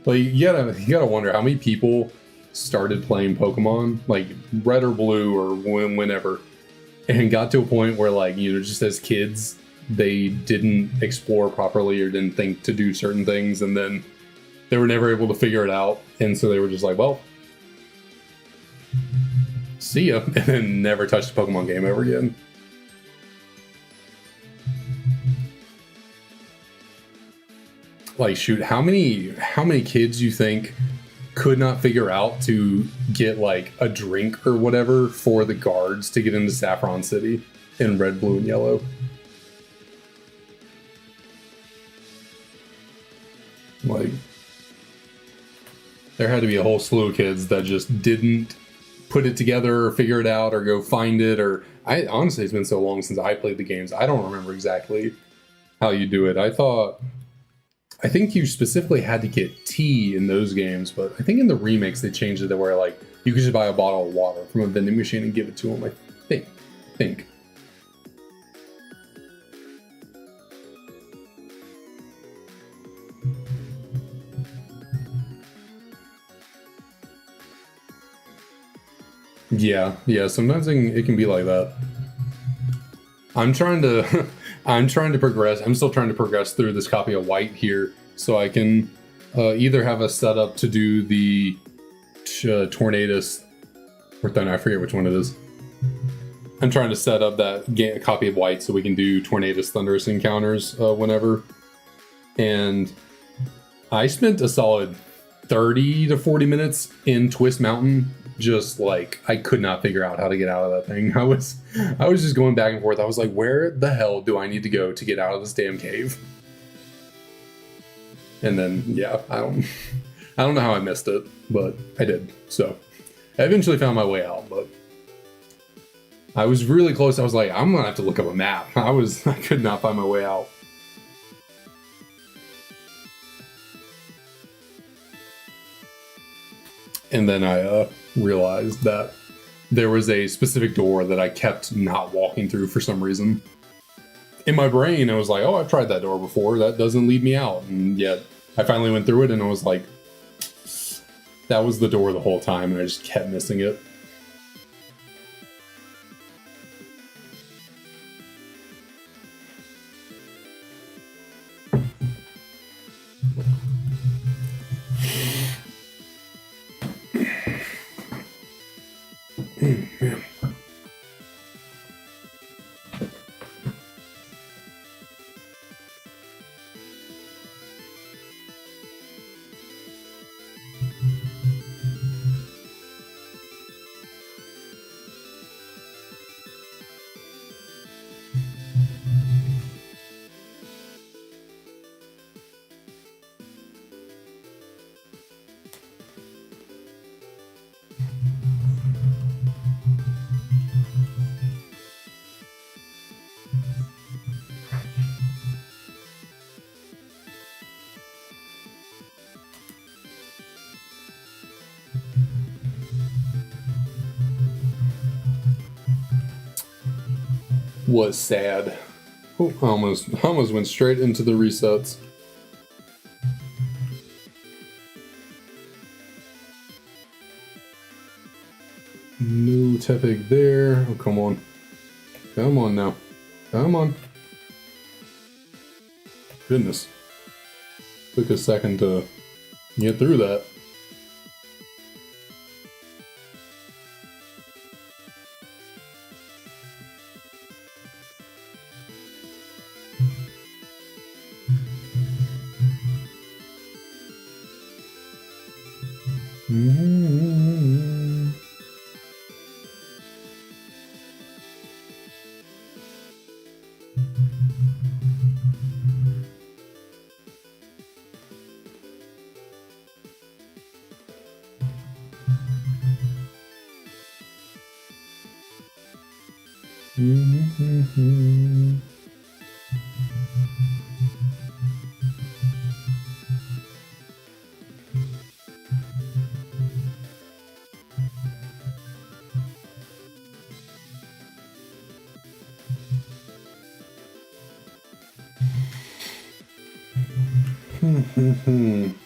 S1: Like you gotta wonder how many people started playing Pokemon, like Red or Blue or whenever, and got to a point where, like, you know, just as kids, they didn't explore properly or didn't think to do certain things, and then they were never able to figure it out, and so they were just like, well, see ya, and then never touched a Pokemon game ever again. Like, shoot, how many kids you think could not figure out to get like a drink or whatever for the guards to get into Saffron City in Red, Blue, and Yellow? Like, there had to be a whole slew of kids that just didn't put it together or figure it out or go find it. Or I honestly, it's been so long since I played the games, I don't remember exactly how you do it. I think you specifically had to get tea in those games, but I think in the remakes they changed it to where, like, you could just buy a bottle of water from a vending machine and give it to them. I think. Yeah. Sometimes it can be like that. I'm trying to progress. I'm still trying to progress through this copy of White here, so I can either have a setup to do the Tornadus, or then I forget which one it is. I'm trying to set up that copy of White so we can do Tornadus Thunderous encounters whenever. And I spent a solid 30 to 40 minutes in Twist Mountain. Just like, I could not figure out how to get out of that thing. I was just going back and forth. I was like, where the hell do I need to go to get out of this damn cave? And then, yeah, I don't know how I missed it, but I did. So I eventually found my way out, but I was really close. I was like, I'm gonna have to look up a map. I could not find my way out. And then I realized that there was a specific door that I kept not walking through for some reason. In my brain, I was like, oh, I've tried that door before. That doesn't lead me out. And yet, I finally went through it, and I was like, that was the door the whole time, and I just kept missing it. Man. Was sad. Oh, I almost went straight into the resets. No Tepig there. Oh, come on. Come on now. Come on. Goodness. Took a second to get through that.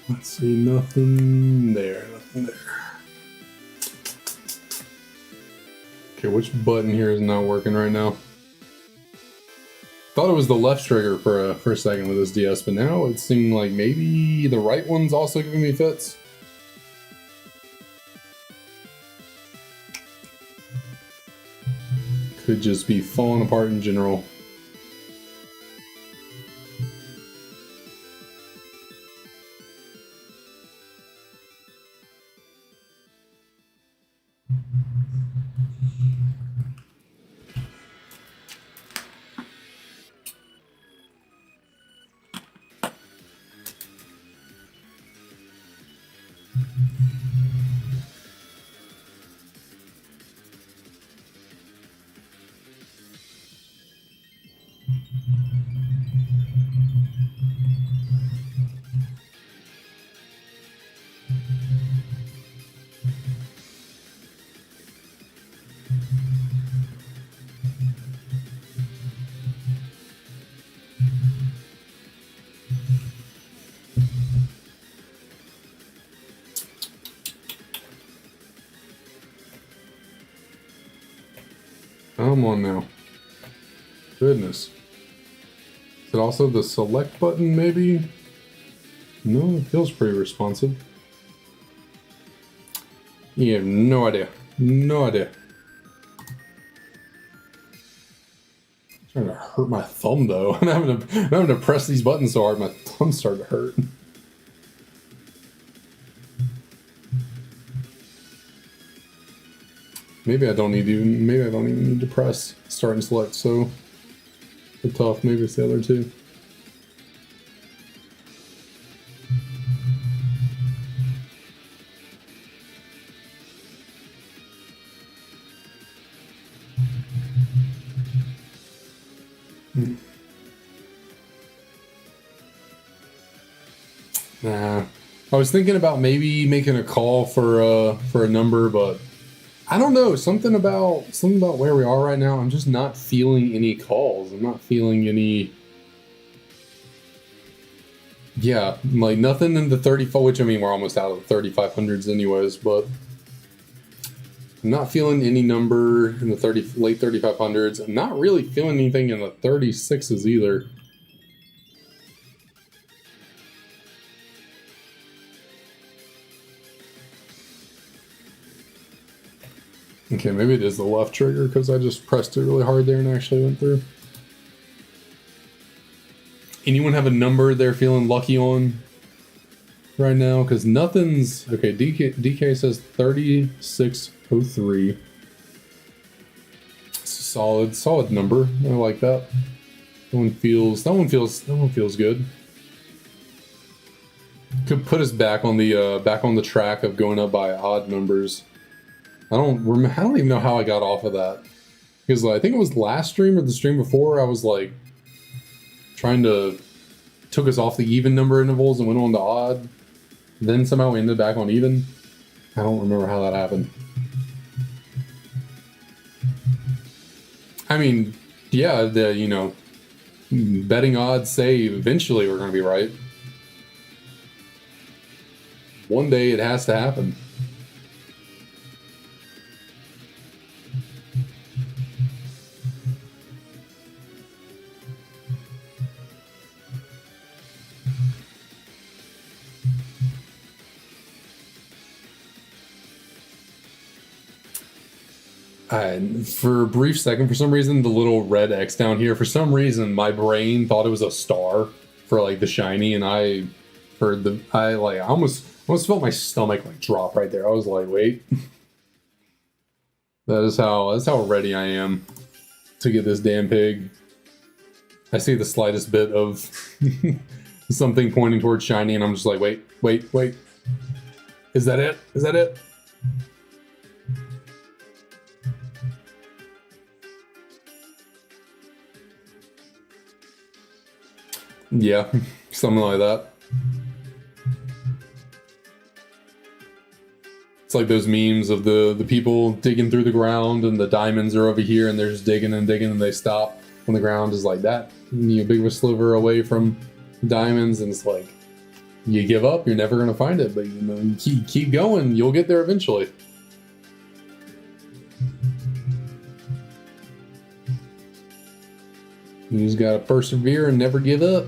S1: Let's see, nothing there, nothing there. Okay, which button here is not working right now? Thought it was the left trigger for a second with this DS, but now it seemed like maybe the right one's also giving me fits. Could just be falling apart in general. Come on now. Goodness. Is it also the select button, maybe? No, it feels pretty responsive. You have no idea. No idea. Trying to hurt my thumb though. I'm having to press these buttons so hard my thumb's starting to hurt. Maybe I don't even need to press start and select so tough. Maybe it's the other two. Nah. I was thinking about maybe making a call for a number, but I don't know. Something about where we are right now. I'm just not feeling any calls. I'm not feeling any. Yeah, like nothing in the 35, which I mean we're almost out of the 3500s anyways, but I'm not feeling any number in the late 3500s. I'm not really feeling anything in the 36s either. Okay, maybe it is the left trigger because I just pressed it really hard there and actually went through. Anyone have a number they're feeling lucky on right now? Because nothing's... Okay, DK says 3603. It's a solid number. I like that. That one feels good. Could put us back on the track of going up by odd numbers. I don't even know how I got off of that. Because I think it was last stream or the stream before, I was like took us off the even number intervals and went on to odd. Then somehow we ended back on even. I don't remember how that happened. I mean, yeah, betting odds say eventually we're going to be right. One day it has to happen. For a brief second, for some reason, the little red X down here, for some reason, my brain thought it was a star for like the shiny, and I almost felt my stomach like drop right there. I was like, wait. That's how ready I am to get this damn pig. I see the slightest bit of something pointing towards shiny, and I'm just like, wait. Is that it? Is that it? Yeah, something like that. It's like those memes of the people digging through the ground and the diamonds are over here and they're just digging and digging and they stop when the ground is like that, big of a sliver away from diamonds, and it's like, You give up, you're never gonna find it. But you know, you keep going, you'll get there eventually. You just gotta persevere and never give up.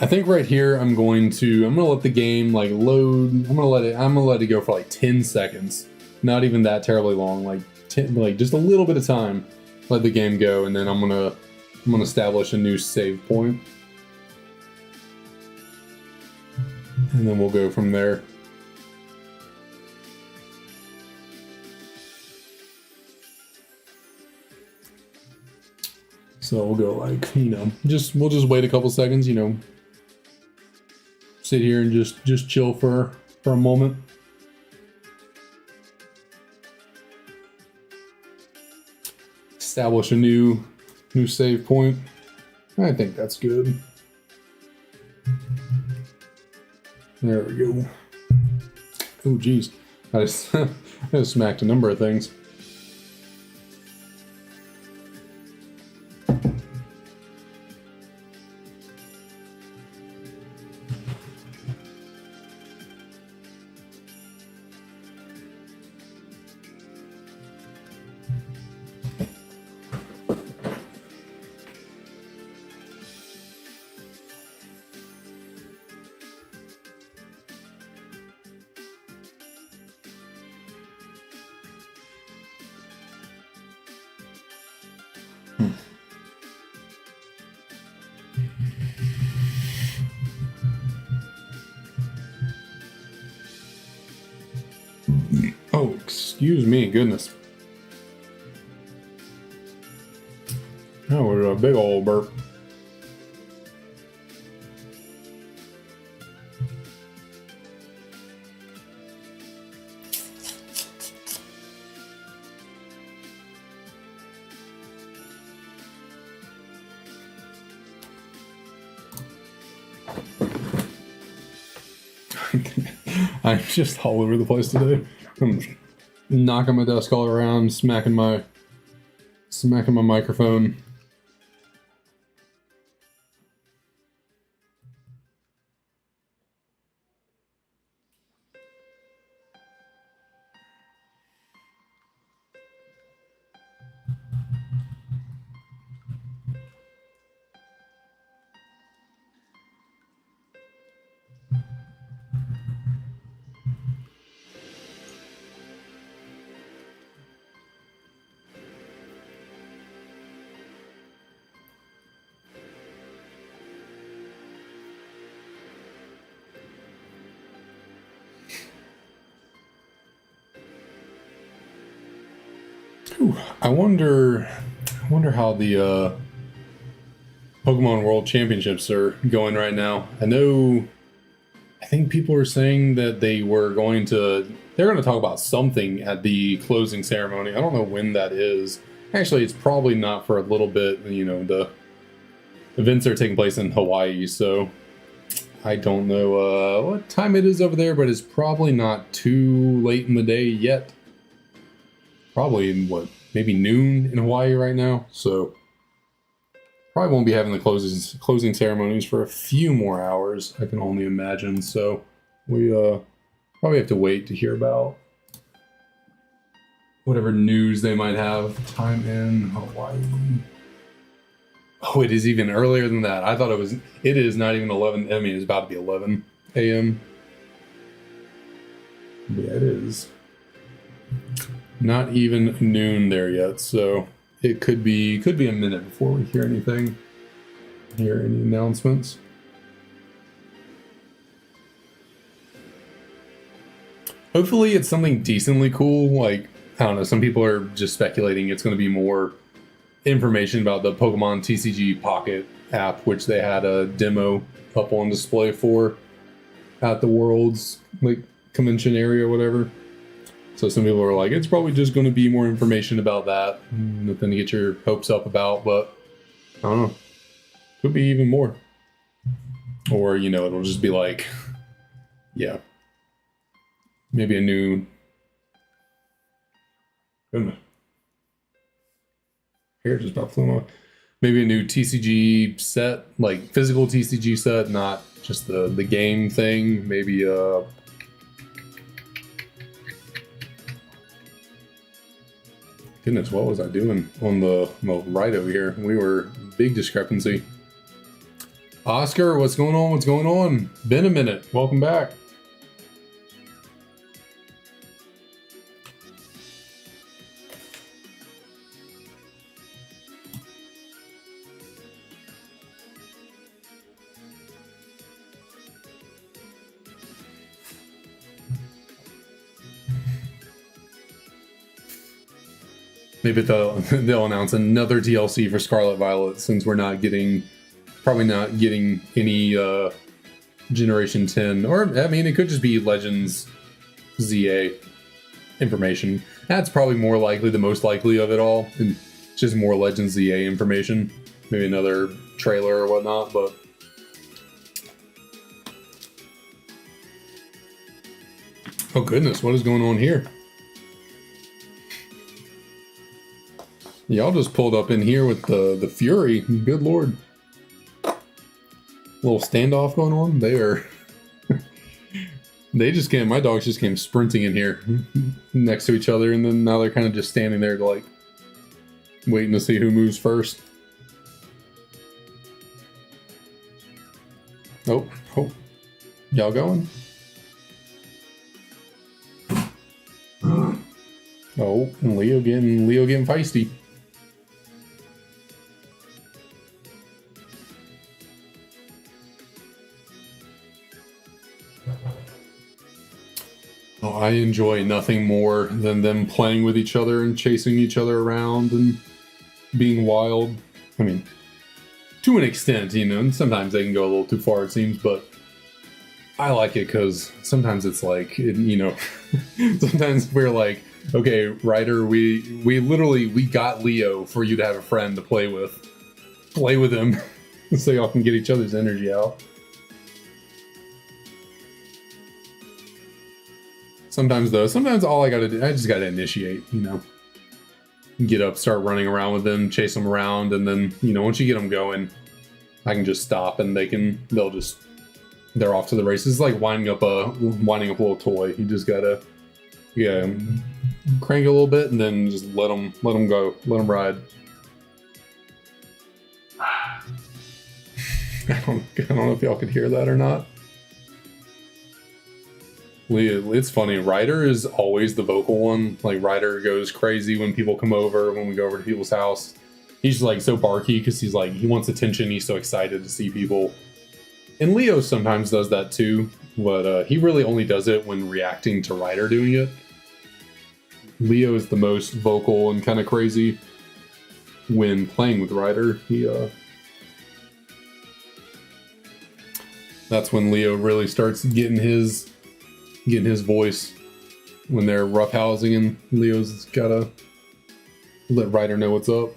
S1: I think right here I'm gonna let the game like load. I'm gonna let it go for like 10 seconds. Not even that terribly long, like 10, like just a little bit of time. Let the game go, and then I'm gonna establish a new save point. And then we'll go from there. So we'll go like, you know, we'll just wait a couple seconds, you know, sit here and just chill for a moment. Establish a new save point. I think that's good. There we go. Oh geez, I just smacked a number of things. Oh, excuse me, goodness. That was a big old burp. I'm just all over the place today. I'm knocking my desk all around, smacking my microphone. Ooh, I wonder how the Pokemon World Championships are going right now. I think people are saying that they're going to talk about something at the closing ceremony. I don't know when that is. Actually, it's probably not for a little bit. You know, the events are taking place in Hawaii, so I don't know what time it is over there, but it's probably not too late in the day yet. Probably, maybe noon in Hawaii right now, so probably won't be having the closing ceremonies for a few more hours, I can only imagine, so we probably have to wait to hear about whatever news they might have. Time in Hawaii. Oh, it is even earlier than that. I thought it is not even 11, I mean, it's about to be 11 a.m. Yeah, it is. Not even noon there yet, so it could be a minute before we hear any announcements. Hopefully it's something decently cool. Like, I don't know, some people are just speculating it's going to be more information about the Pokemon TCG Pocket app, which they had a demo up on display for at the World's convention area or whatever. So some people are like, it's probably just going to be more information about that. Nothing to get your hopes up about, but I don't know. Could be even more. Or, you know, it'll just be like, yeah. Maybe a new... Goodness. Hair just about flew off. Maybe a new TCG set, like physical TCG set, not just the game thing. Maybe goodness, what was I doing on the right over here? We were big discrepancy. Oscar, what's going on? What's going on? Been a minute. Welcome back. Maybe they'll announce another DLC for Scarlet Violet since we're not getting, probably not getting any Generation 10, or I mean it could just be Legends ZA information. That's probably more likely, the most likely of it all, and just more Legends ZA information. Maybe another trailer or whatnot, but oh goodness, what is going on here? Y'all just pulled up in here with the Fury. Good lord. Little standoff going on. They are... they just came... My dogs just came sprinting in here next to each other, and then now they're kind of just standing there like waiting to see who moves first. Oh. Y'all going? Oh, and Leo getting feisty. Oh, I enjoy nothing more than them playing with each other and chasing each other around and being wild. I mean, to an extent, you know, and sometimes they can go a little too far, it seems, but I like it because sometimes it's like, you know, sometimes we're like, okay, Ryder, we got Leo for you to have a friend to play with. Play with him so y'all can get each other's energy out. Sometimes though, all I gotta do, I just gotta initiate, you know. Get up, start running around with them, chase them around, and then, you know, once you get them going, I can just stop and they're off to the races. It's like winding up a little toy. You just gotta, yeah, crank it a little bit and then just let them go, let them ride. I don't know if y'all could hear that or not. It's funny, Ryder is always the vocal one. Like, Ryder goes crazy when people come over, when we go over to people's house. He's like so barky because he's like, he wants attention, he's so excited to see people. And Leo sometimes does that too, but he really only does it when reacting to Ryder doing it. Leo is the most vocal and kind of crazy when playing with Ryder. That's when Leo really starts getting his voice, when they're roughhousing and Leo's gotta let Ryder know what's up.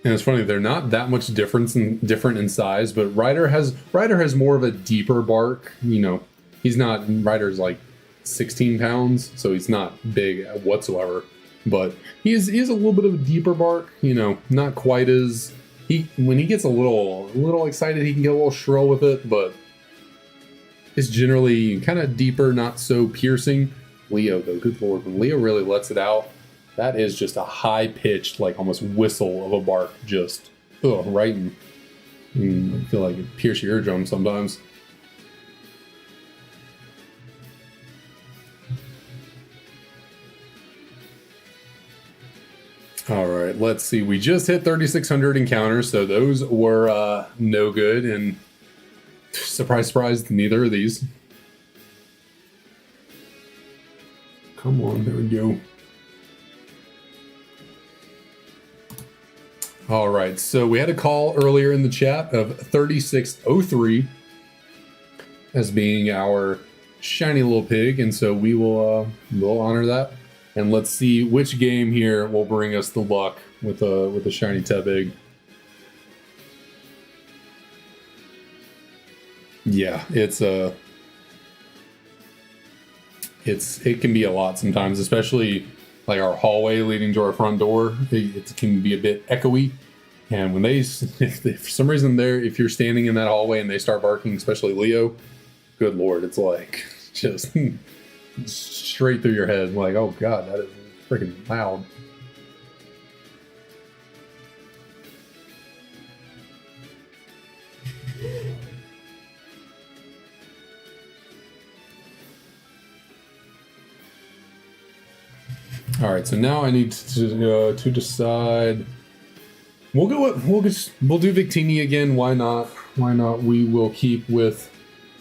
S1: And it's funny, they're not that much different in size, but Ryder has more of a deeper bark. You know, Ryder's like 16 pounds, so he's not big whatsoever. But he is a little bit of a deeper bark, you know, not quite as... when he gets a little excited, he can get a little shrill with it, but it's generally kind of deeper, not so piercing. Leo, though, good lord, when Leo really lets it out, that is just a high-pitched, like almost whistle of a bark, just right in, I feel like it pierces your eardrum sometimes. All right, let's see. We just hit 3,600 encounters, so those were no good, and surprise, surprise, neither of these. Come on, there we go. All right, so we had a call earlier in the chat of 3603 as being our shiny little pig, and so we'll honor that. And let's see which game here will bring us the luck with a shiny Tepig. Yeah, it can be a lot sometimes, especially like our hallway leading to our front door. It can be a bit echoey, and when if for some reason if you're standing in that hallway and they start barking, especially Leo, good lord, it's like just straight through your head. Like, oh god, that is freaking loud. All right, so now I need to decide. We'll do Victini again. Why not? Why not? We will keep with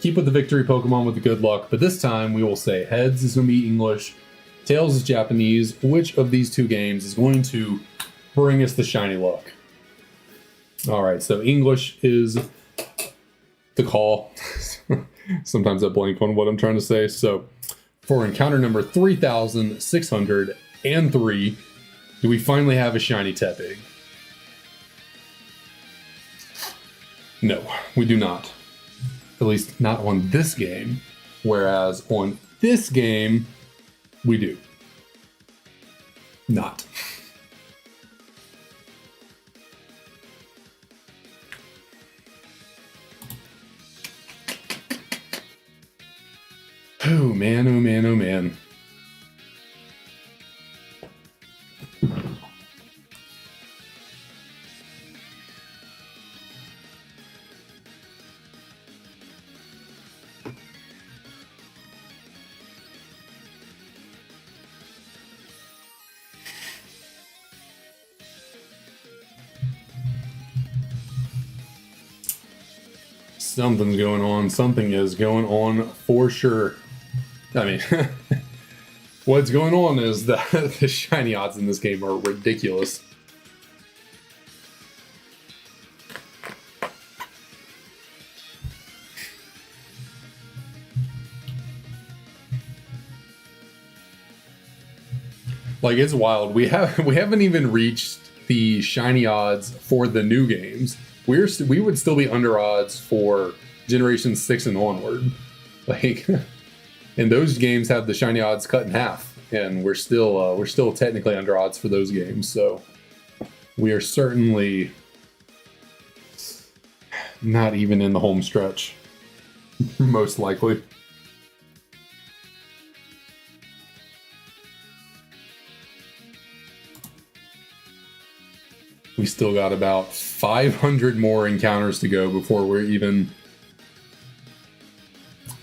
S1: the victory Pokemon with the good luck, but this time we will say heads is going to be English, tails is Japanese. Which of these two games is going to bring us the shiny luck? All right, so English is the call. Sometimes I blank on what I'm trying to say. So for encounter number 3603, do we finally have a shiny Tepig? No, we do not. At least not on this game. Whereas on this game, we do. Not. Oh man, oh man, oh man. Something's going on. Something is going on for sure. I mean, what's going on is that the shiny odds in this game are ridiculous. Like, it's wild. We haven't even reached the shiny odds for the new games. We would still be under odds for Generation 6 and onward. Like, and those games have the shiny odds cut in half, and we're still technically under odds for those games. So we are certainly not even in the home stretch, most likely. We still got about 500 more encounters to go before we're even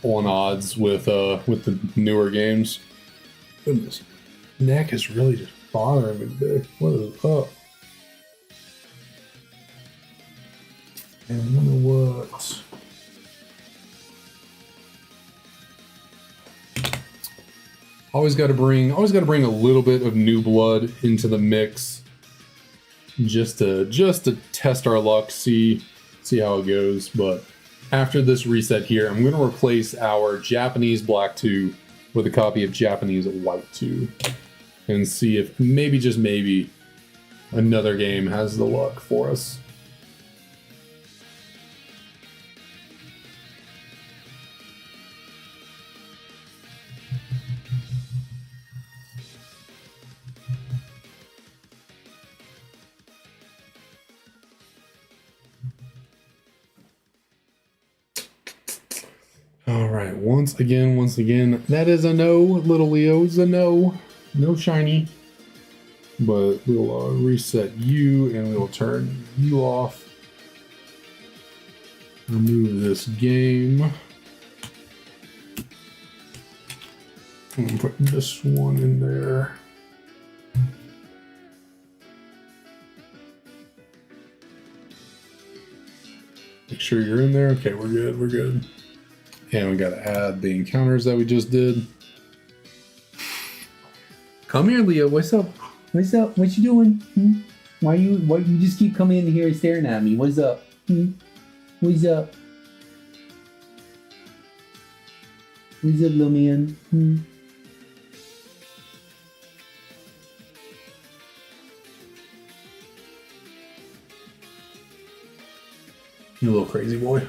S1: on odds with the newer games. Goodness, neck is really just bothering me today. What is up? And I wonder what. Always got to bring a little bit of new blood into the mix. Just to test our luck, see how it goes. But after this reset here, I'm going to replace our Japanese Black 2 with a copy of Japanese White 2 and see if maybe, just maybe, another game has the luck for us. All right, once again, that is a no, little Leo is a no. No shiny. But we'll reset you, and we'll turn you off. Remove this game. And put this one in there. Make sure you're in there. Okay, we're good. And we gotta add the encounters that we just did. Come here, Leo. What's up? What you doing?
S2: Why you just keep coming in here and staring at me? What's up? What's up? What's up, little man?
S1: You little crazy boy.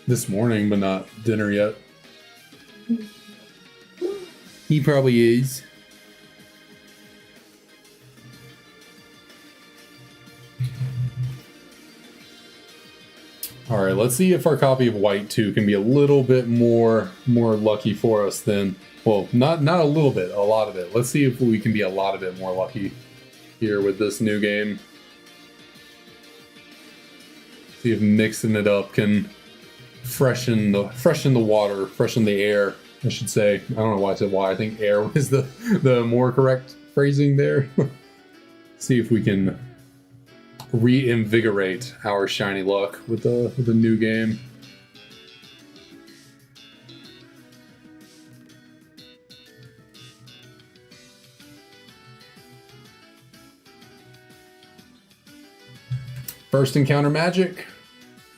S1: This morning, but not dinner yet.
S2: He probably is.
S1: All right, let's see if our copy of White 2 can be a little bit more lucky for us than, well, not a little bit, a lot of it. Let's see if we can be a lot of it more lucky here with this new game. See if mixing it up can freshen the water, freshen the air, I should say. I don't know why I said why. I think air was the more correct phrasing there. See if we can reinvigorate our shiny luck with the new game. First encounter magic?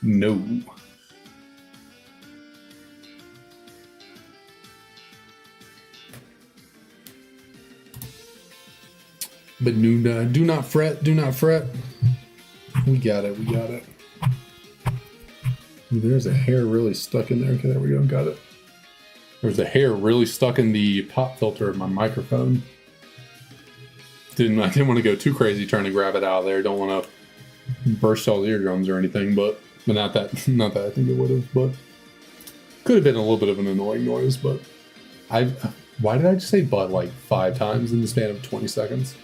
S1: No. But do not fret, do not fret. We got it, we got it. Ooh, there's a hair really stuck in there. Okay, there we go, got it. There's a hair really stuck in the pop filter of my microphone. I didn't want to go too crazy trying to grab it out of there. Don't want to burst all the eardrums or anything, but not that I think it would have, but could have been a little bit of an annoying noise, but why did I just say but like 5 times in the span of 20 seconds?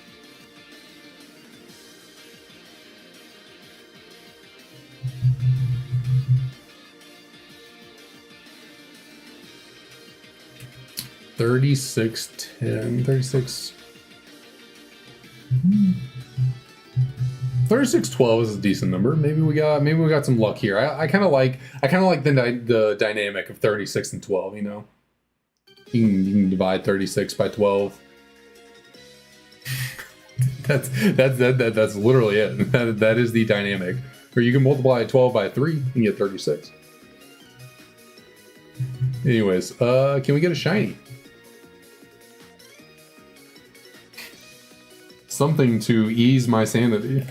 S1: $36.10, 36.12 is a decent number. Maybe we got some luck here. I kind of like the dynamic of 36 and 12. You know, you can divide 36 by 12. that's literally it. That is the dynamic. Or you can multiply 12 by 3 and get 36. Anyways, can we get a shiny? Something to ease my sanity.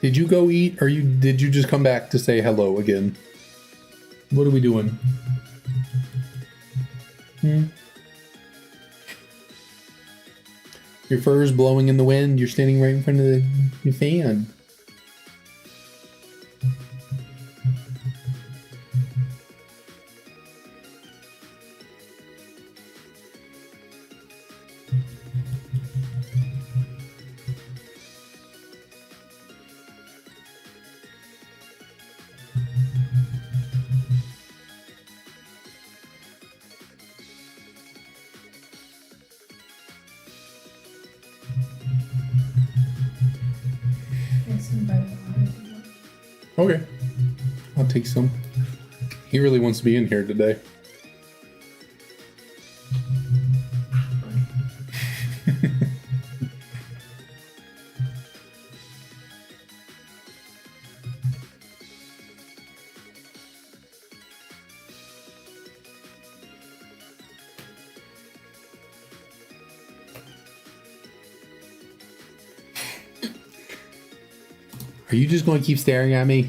S1: Did you go eat, or did you just come back to say hello again? What are we doing? Your fur is blowing in the wind. You're standing right in front of the fan. Okay, I'll take some. He really wants to be in here today. Are you just going to keep staring at me?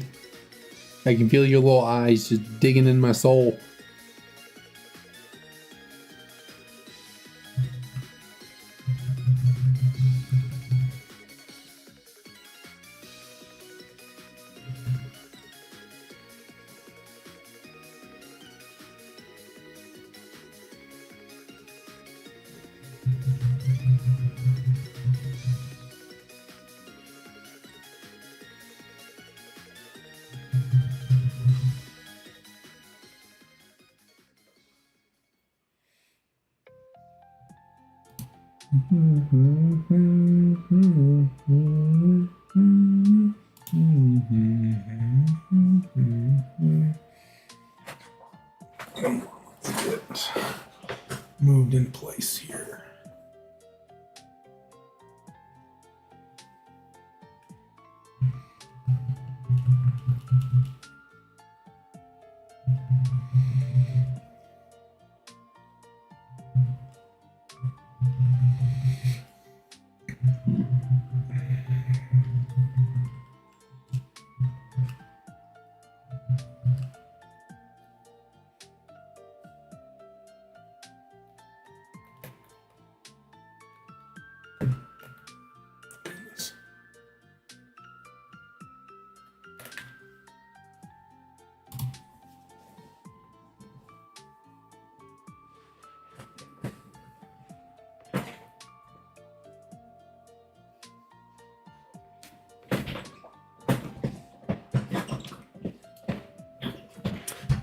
S1: I can feel your little eyes just digging in my soul. Let's get moved in place here.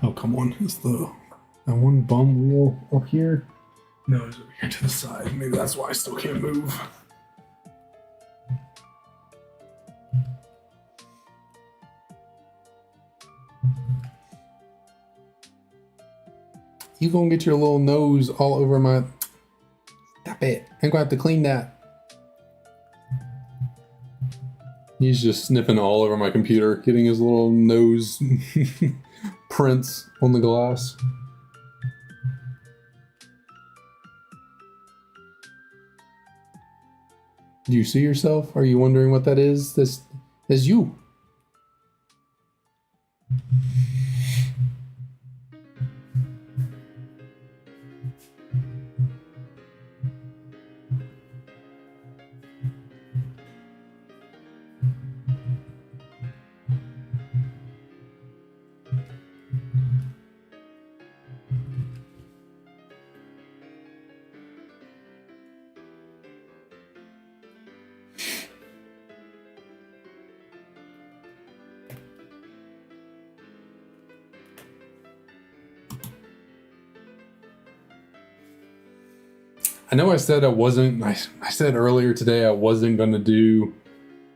S1: Oh, come on. Is that one bum wheel up here? No, it's over here to the side. Maybe that's why I still can't move. You gonna get your little nose all over my... Stop it. I'm gonna have to clean that. He's just sniffing all over my computer, getting his little nose prints on the glass. Do you see yourself? Are you wondering what that is? This is you. I know I said I said earlier today I wasn't going to do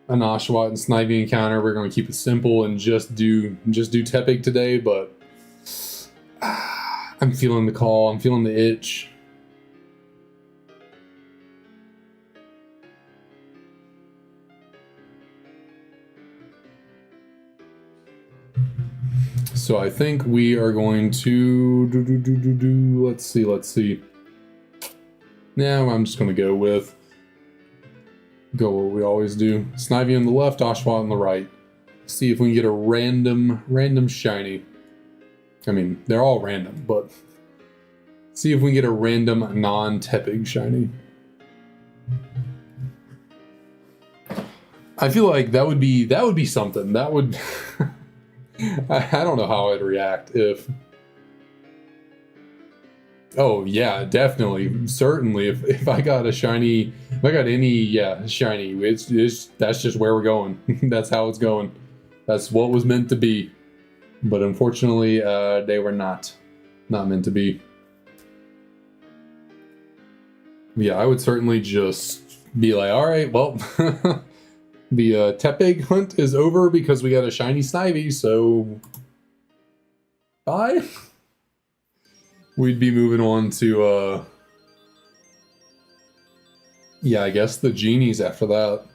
S1: an Oshawott and Snivy encounter. We're going to keep it simple and just do Tepig today, but I'm feeling the call. I'm feeling the itch. So I think we are going to let's see. Now I'm just going to go what we always do. Snivy on the left, Oshawott on the right. See if we can get a random shiny. I mean, they're all random, but see if we can get a random non-Tepig shiny. I feel like that would be something. That would I don't know how I'd react if... Oh yeah, definitely, certainly. If I got a shiny, if I got any shiny, that's just where we're going. That's how it's going. That's what was meant to be. But unfortunately, they were not meant to be. Yeah, I would certainly just be like, all right, well, the Tepig hunt is over because we got a shiny Snivy, so bye. We'd be moving on to, yeah, I guess the genies after that.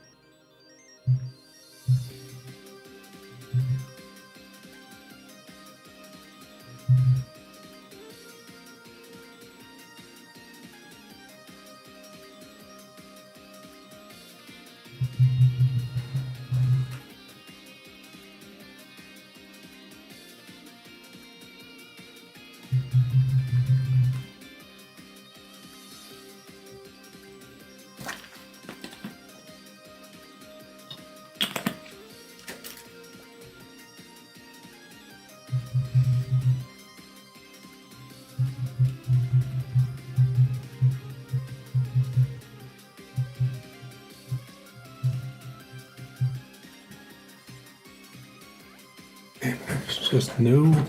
S1: There's just no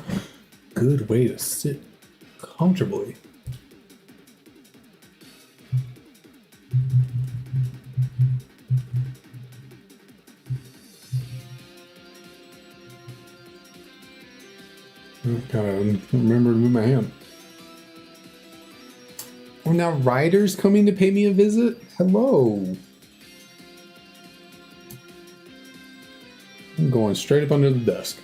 S1: good way to sit comfortably. Gotta remember to move my hand. Oh, now Ryder's coming to pay me a visit? Hello. I'm going straight up under the desk.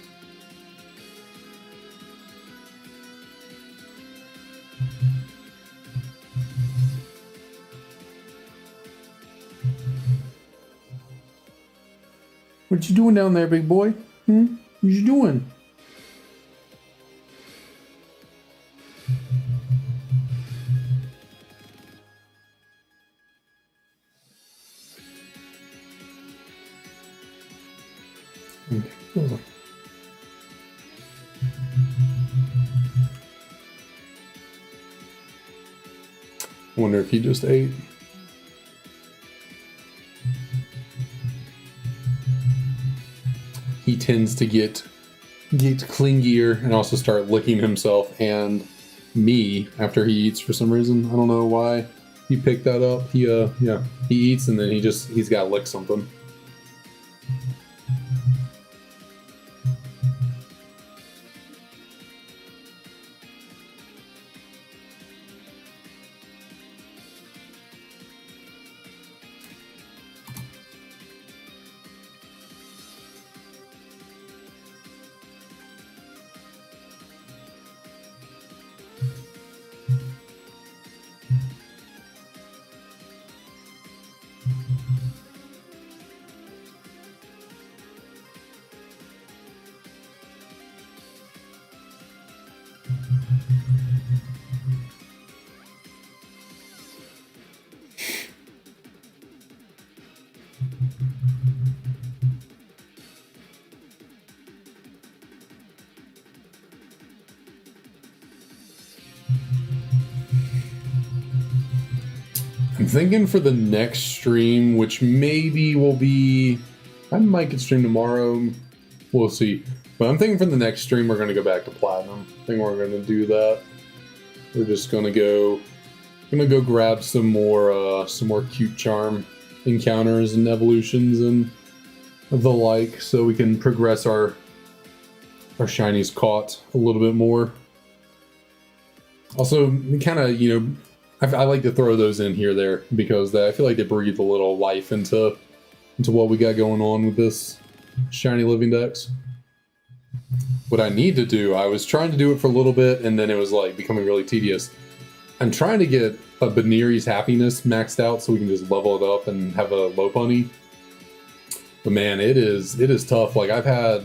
S1: What you doing down there, big boy? What you doing? Okay. I wonder if he just ate. He tends to get clingier and also start licking himself and me after he eats for some reason. I don't know why he picked that up. He eats and then he's got to lick something. I'm thinking for the next stream, which maybe will be, I might get stream tomorrow. We'll see. But I'm thinking for the next stream, we're going to go back to Platinum. I think we're going to do that. We're just going to go grab some more cute charm encounters and evolutions and the like, so we can progress our shinies caught a little bit more. Also, kind of, I like to throw those in here there because I feel like they breathe a little life into what we got going on with this shiny living dex. What I need to do, I was trying to do it for a little bit and then it was like becoming really tedious. I'm trying to get a Baneri's happiness maxed out so we can just level it up and have a low punny. But man, it is tough. Like I had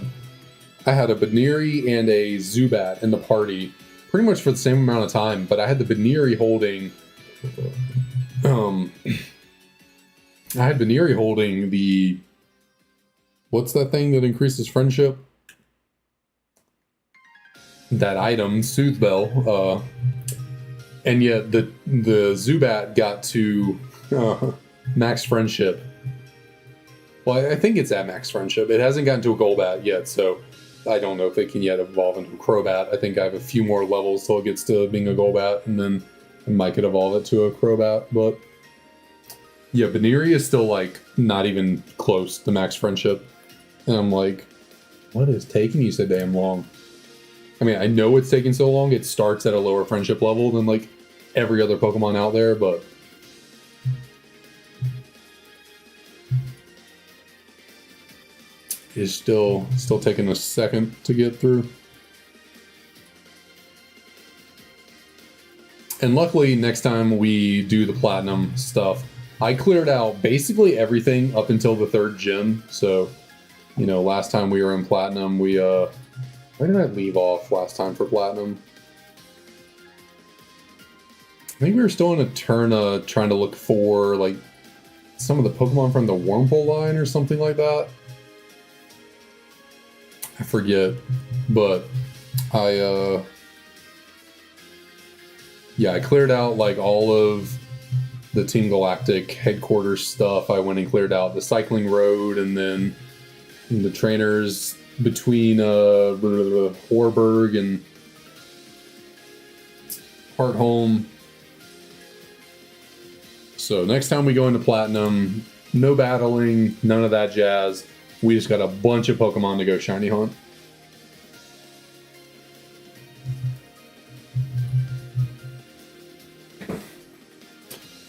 S1: a Baneri and a Zubat in the party pretty much for the same amount of time, but I had the Baneri holding the, what's that thing that increases friendship? That item, Soothe Bell, and yet the Zubat got to max friendship. Well, I think it's at max friendship. It hasn't gotten to a Golbat yet, so I don't know if it can yet evolve into a Crobat. I think I have a few more levels till it gets to being a Golbat, and then I might could evolve it to a Crobat. But yeah, Baneri is still like not even close to max friendship. And I'm like, what is taking you so damn long? I mean, I know it's taking so long. It starts at a lower friendship level than like every other Pokemon out there, but it's still taking a second to get through. And luckily, next time we do the Platinum stuff, I cleared out basically everything up until the 3rd gym. So, last time we were in Platinum, we where did I leave off last time for Platinum? I think we were still in Eterna trying to look for, like, some of the Pokemon from the Wormhole line or something like that. I forget. But I cleared out, like, all of the Team Galactic headquarters stuff. I went and cleared out the cycling road and then the trainers between Horberg and Heartholm. So next time we go into Platinum, no battling, none of that jazz. We just got a bunch of Pokemon to go shiny hunt.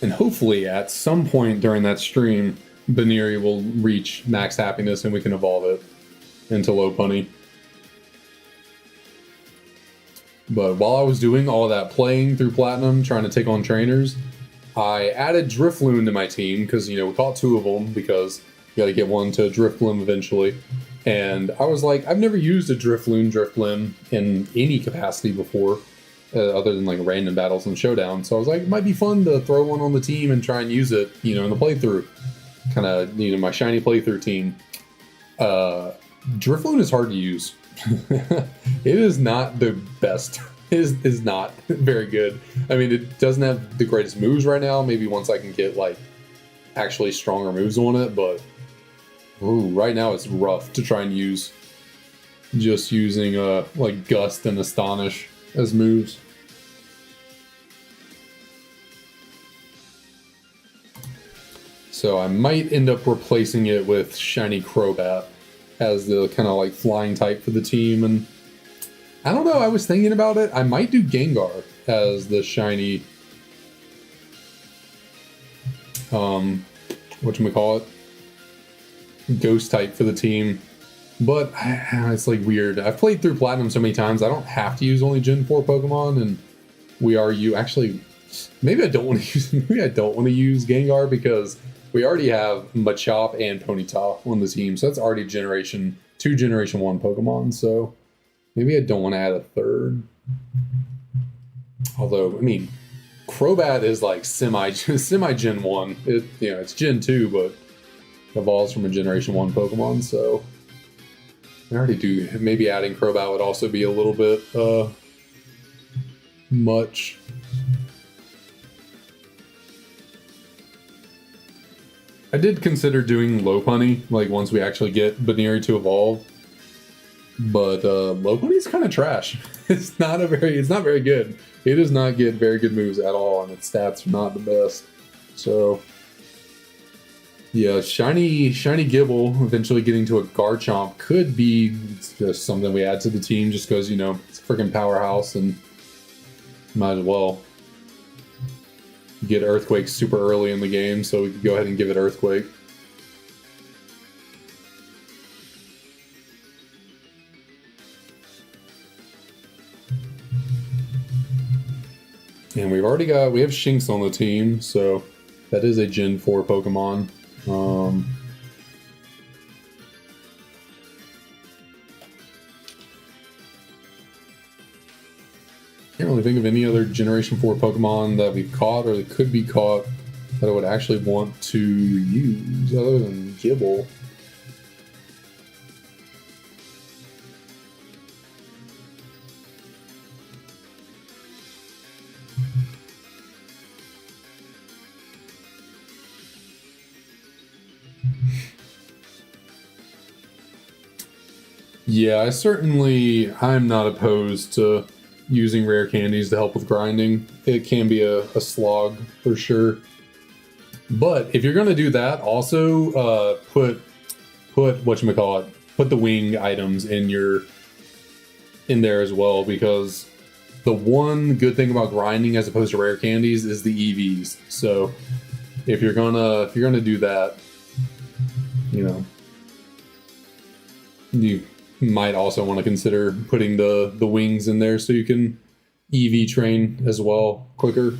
S1: And hopefully at some point during that stream, Baneri will reach max happiness and we can evolve it into Lopunny. But while I was doing all that playing through Platinum, trying to take on trainers, I added Drifloon to my team because, we caught 2 of them because you got to get one to Drifloon eventually. And I was like, I've never used a Drifloon in any capacity before, other than like random battles and showdown. So I was like, it might be fun to throw one on the team and try and use it, in the playthrough. Kind of, my shiny playthrough team. Drifloon is hard to use. It is not the best. It is not very good. I mean, it doesn't have the greatest moves right now. Maybe once I can get like actually stronger moves on it, but right now it's rough to try and use. Just using like Gust and Astonish as moves. So I might end up replacing it with Shiny Crobat as the kind of like flying type for the team. And I don't know, I was thinking about it. I might do Gengar as the shiny whatchamacallit, ghost type for the team. But it's like weird. I've played through Platinum so many times, I don't have to use only Gen 4 Pokemon, and actually maybe I don't want to use Gengar because we already have Machop and Ponyta on the team, so that's already Generation 1 Pokemon, so maybe I don't want to add a third. Although, I mean, Crobat is like semi Gen 1. It's Gen 2, but evolves from a Generation 1 Pokemon, so I already do. Maybe adding Crobat would also be a little bit much. I did consider doing Lopunny, like once we actually get Baneri to evolve, but Lopunny's kind of trash. It's not very good. It does not get very good moves at all, and its stats are not the best. So yeah, shiny Gibble eventually getting to a Garchomp could be just something we add to the team, just because it's a freaking powerhouse, and might as well get Earthquake super early in the game, so we could go ahead and give it Earthquake. And we have Shinx on the team, so that is a Gen 4 Pokemon. Can't really think of any other Generation 4 Pokemon that we've caught or that could be caught that I would actually want to use other than Gibble. Yeah, I'm not opposed to using rare candies to help with grinding. It can be a slog for sure. But if you're gonna do that, also put the wing items in there as well, because the one good thing about grinding as opposed to rare candies is the EVs. So if you're gonna do that, you might also want to consider putting the wings in there so you can EV train as well quicker.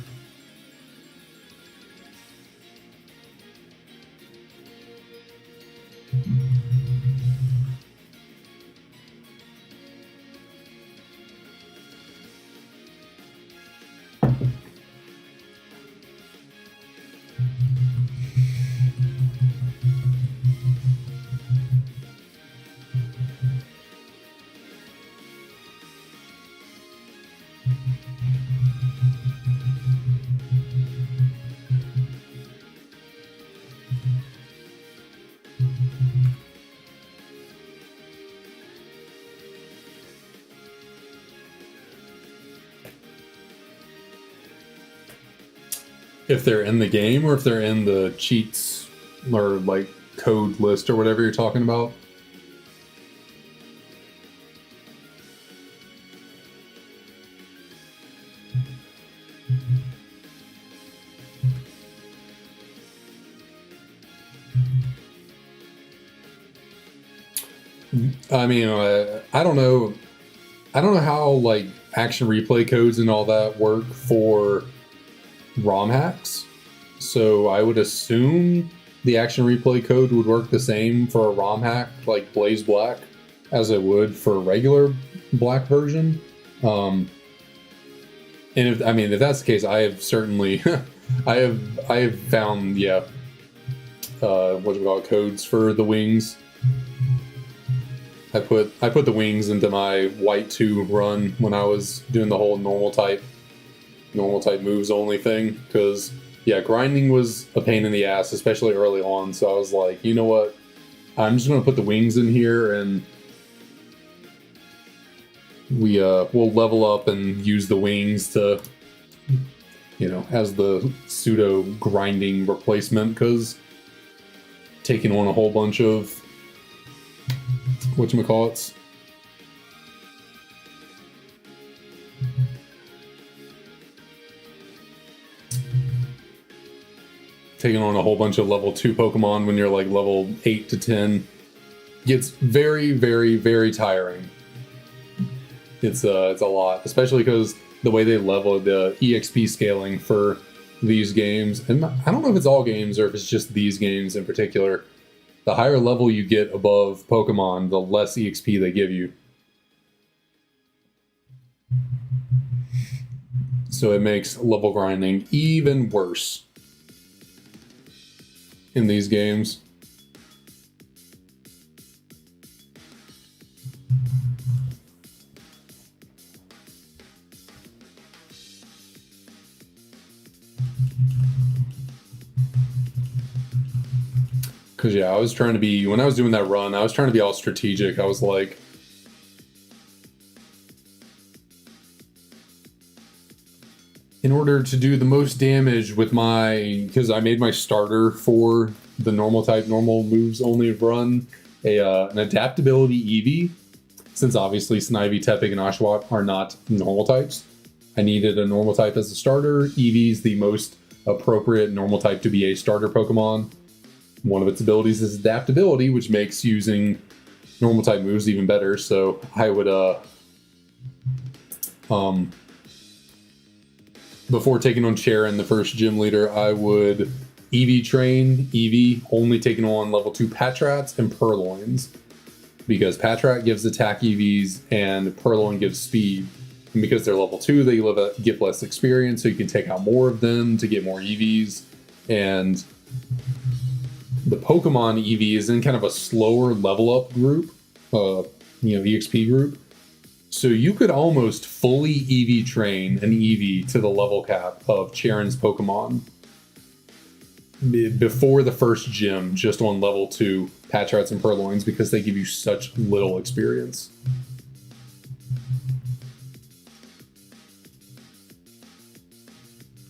S1: If they're in the game or if they're in the cheats or like code list or whatever you're talking about. I mean, I don't know. I don't know how like action replay codes and all that work for ROM hacks. So I would assume the action replay code would work the same for a ROM hack like Blaze Black as it would for a regular black version. And if that's the case, I have certainly I have found what do we call it, codes for the wings. I put the wings into my white 2 run when I was doing the whole normal type moves only thing, because grinding was a pain in the ass, especially early on. So I was like, you know what, I'm just gonna put the wings in here, and we'll level up and use the wings to, as the pseudo grinding replacement, because taking on a whole bunch of whatchamacallits. Taking on a whole bunch of level 2 Pokemon when you're like level 8 to 10 gets very, very, very tiring. It's a lot, especially because the way they level the EXP scaling for these games, and I don't know if it's all games or if it's just these games in particular, the higher level you get above Pokemon, the less EXP they give you. So it makes level grinding even worse in these games. Because I was trying to be, when I was doing that run, I was trying to be all strategic. I was like, in order to do the most damage with because I made my starter for the normal moves only run an adaptability Eevee, since obviously Snivy, Tepig, and Oshawott are not normal types. I needed a normal type as a starter. Eevee's the most appropriate normal type to be a starter Pokemon. One of its abilities is adaptability, which makes using normal type moves even better. So I would before taking on Charon, the first gym leader, I would Eevee train Eevee, only taking on level 2 Patrats and Purloins, because Patrat gives attack EVs and Purloin gives speed. And because they're level 2, they give less experience, so you can take out more of them to get more EVs. And the Pokemon EV is in kind of a slower level up group, EXP group. So you could almost fully EV train an EV to the level cap of Charon's Pokemon before the first gym, just on level 2 Patrats and Purloins, because they give you such little experience.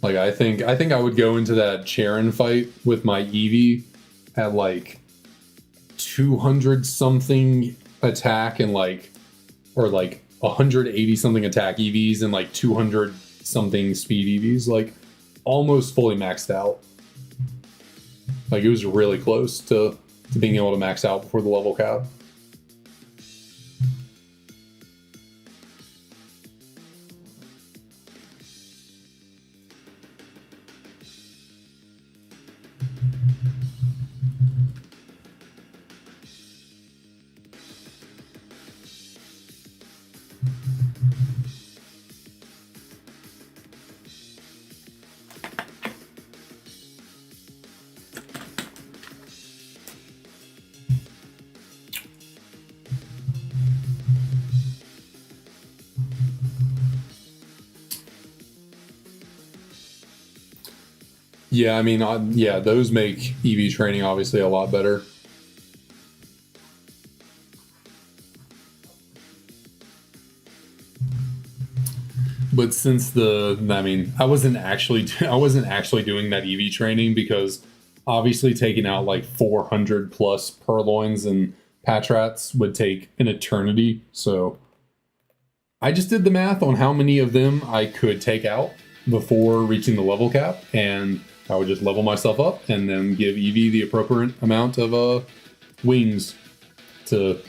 S1: Like I think I would go into that Charon fight with my Eevee at like 200 something attack and like 180 something attack EVs and like 200 something speed EVs, like almost fully maxed out. Like it was really close to being able to max out before the level cap. Yeah, I mean, those make EV training obviously a lot better. But since I wasn't actually doing that EV training, because obviously taking out like 400 plus Purloins and Patrats would take an eternity. So I just did the math on how many of them I could take out before reaching the level cap, and I would just level myself up and then give Eevee the appropriate amount of wings to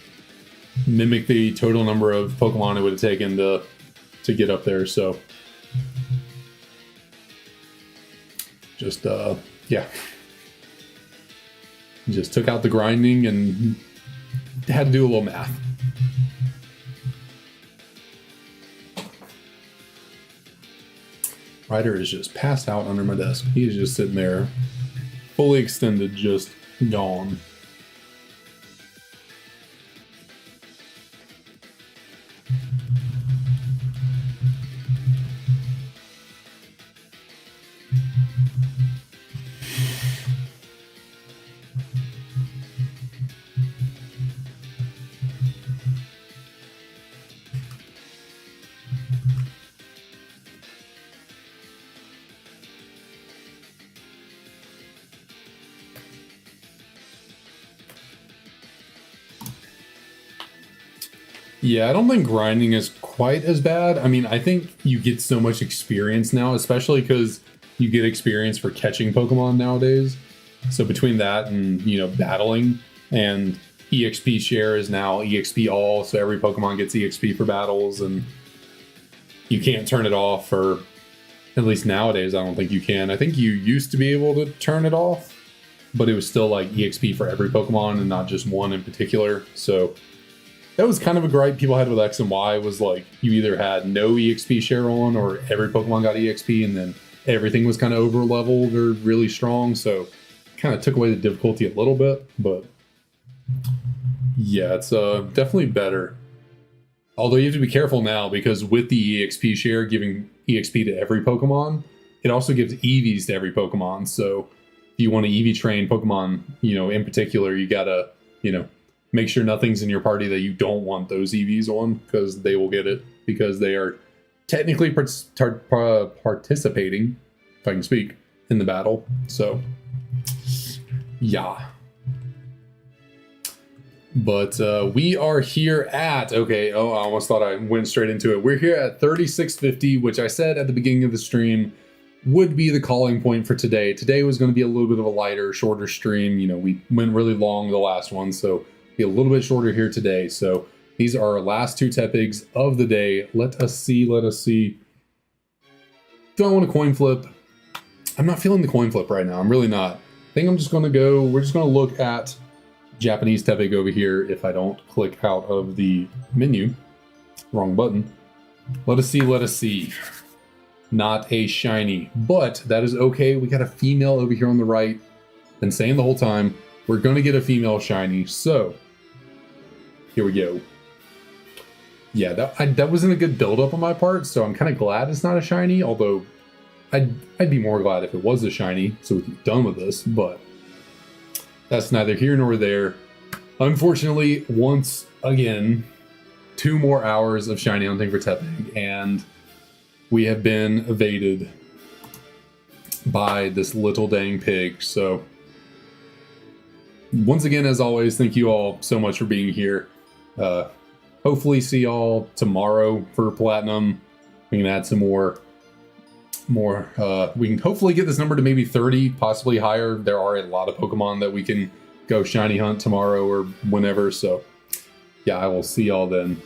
S1: mimic the total number of Pokemon it would have taken to get up there. So just yeah, just took out the grinding and had to do a little math. Ryder is just passed out under my desk. He's just sitting there, fully extended, just gone. Yeah, I don't think grinding is quite as bad. I mean, I think you get so much experience now, especially because you get experience for catching Pokemon nowadays. So between that and, you know, battling, and EXP share is now EXP all, so every Pokemon gets EXP for battles, and you can't turn it off, or at least nowadays I don't think you can. I think you used to be able to turn it off, but it was still like EXP for every Pokemon and not just one in particular. So that was kind of a gripe people had with X and Y, was like you either had no EXP share on or every Pokemon got EXP, and then everything was kind of over leveled or really strong. So kind of took away the difficulty a little bit, but yeah, it's definitely better. Although you have to be careful now, because with the EXP share giving EXP to every Pokemon, it also gives EVs to every Pokemon. So if you want to EV train Pokemon, you know, in particular, you gotta, you know, make sure nothing's in your party that you don't want those EVs on, because they will get it, because they are technically participating, if I can speak, in the battle. So yeah. But we are here at, okay, oh, I almost thought I went straight into it. We're here at 3650, which I said at the beginning of the stream would be the calling point for today. Today was going to be a little bit of a lighter, shorter stream. You know, we went really long the last one, so be a little bit shorter here today. So these are our last two Tepigs of the day. Let us see. Do I want a coin flip? I'm not feeling the coin flip right now. I'm really not. I think I'm just going to go, we're just going to look at Japanese Tepig over here if I don't click out of the menu. Wrong button. Let us see. Not a shiny, but that is okay. We got a female over here on the right. Been saying the whole time, we're going to get a female shiny. So here we go. Yeah, that wasn't a good build-up on my part, so I'm kind of glad it's not a shiny, although I'd be more glad if it was a shiny, so we can be done with this, but that's neither here nor there. Unfortunately, once again, 2 more hours of shiny hunting for Tepig, and we have been evaded by this little dang pig. So once again, as always, thank you all so much for being here. Hopefully see y'all tomorrow for Platinum. We can add some more. We can hopefully get this number to maybe 30, possibly higher. There are a lot of Pokemon that we can go shiny hunt tomorrow or whenever. So yeah, I will see y'all then.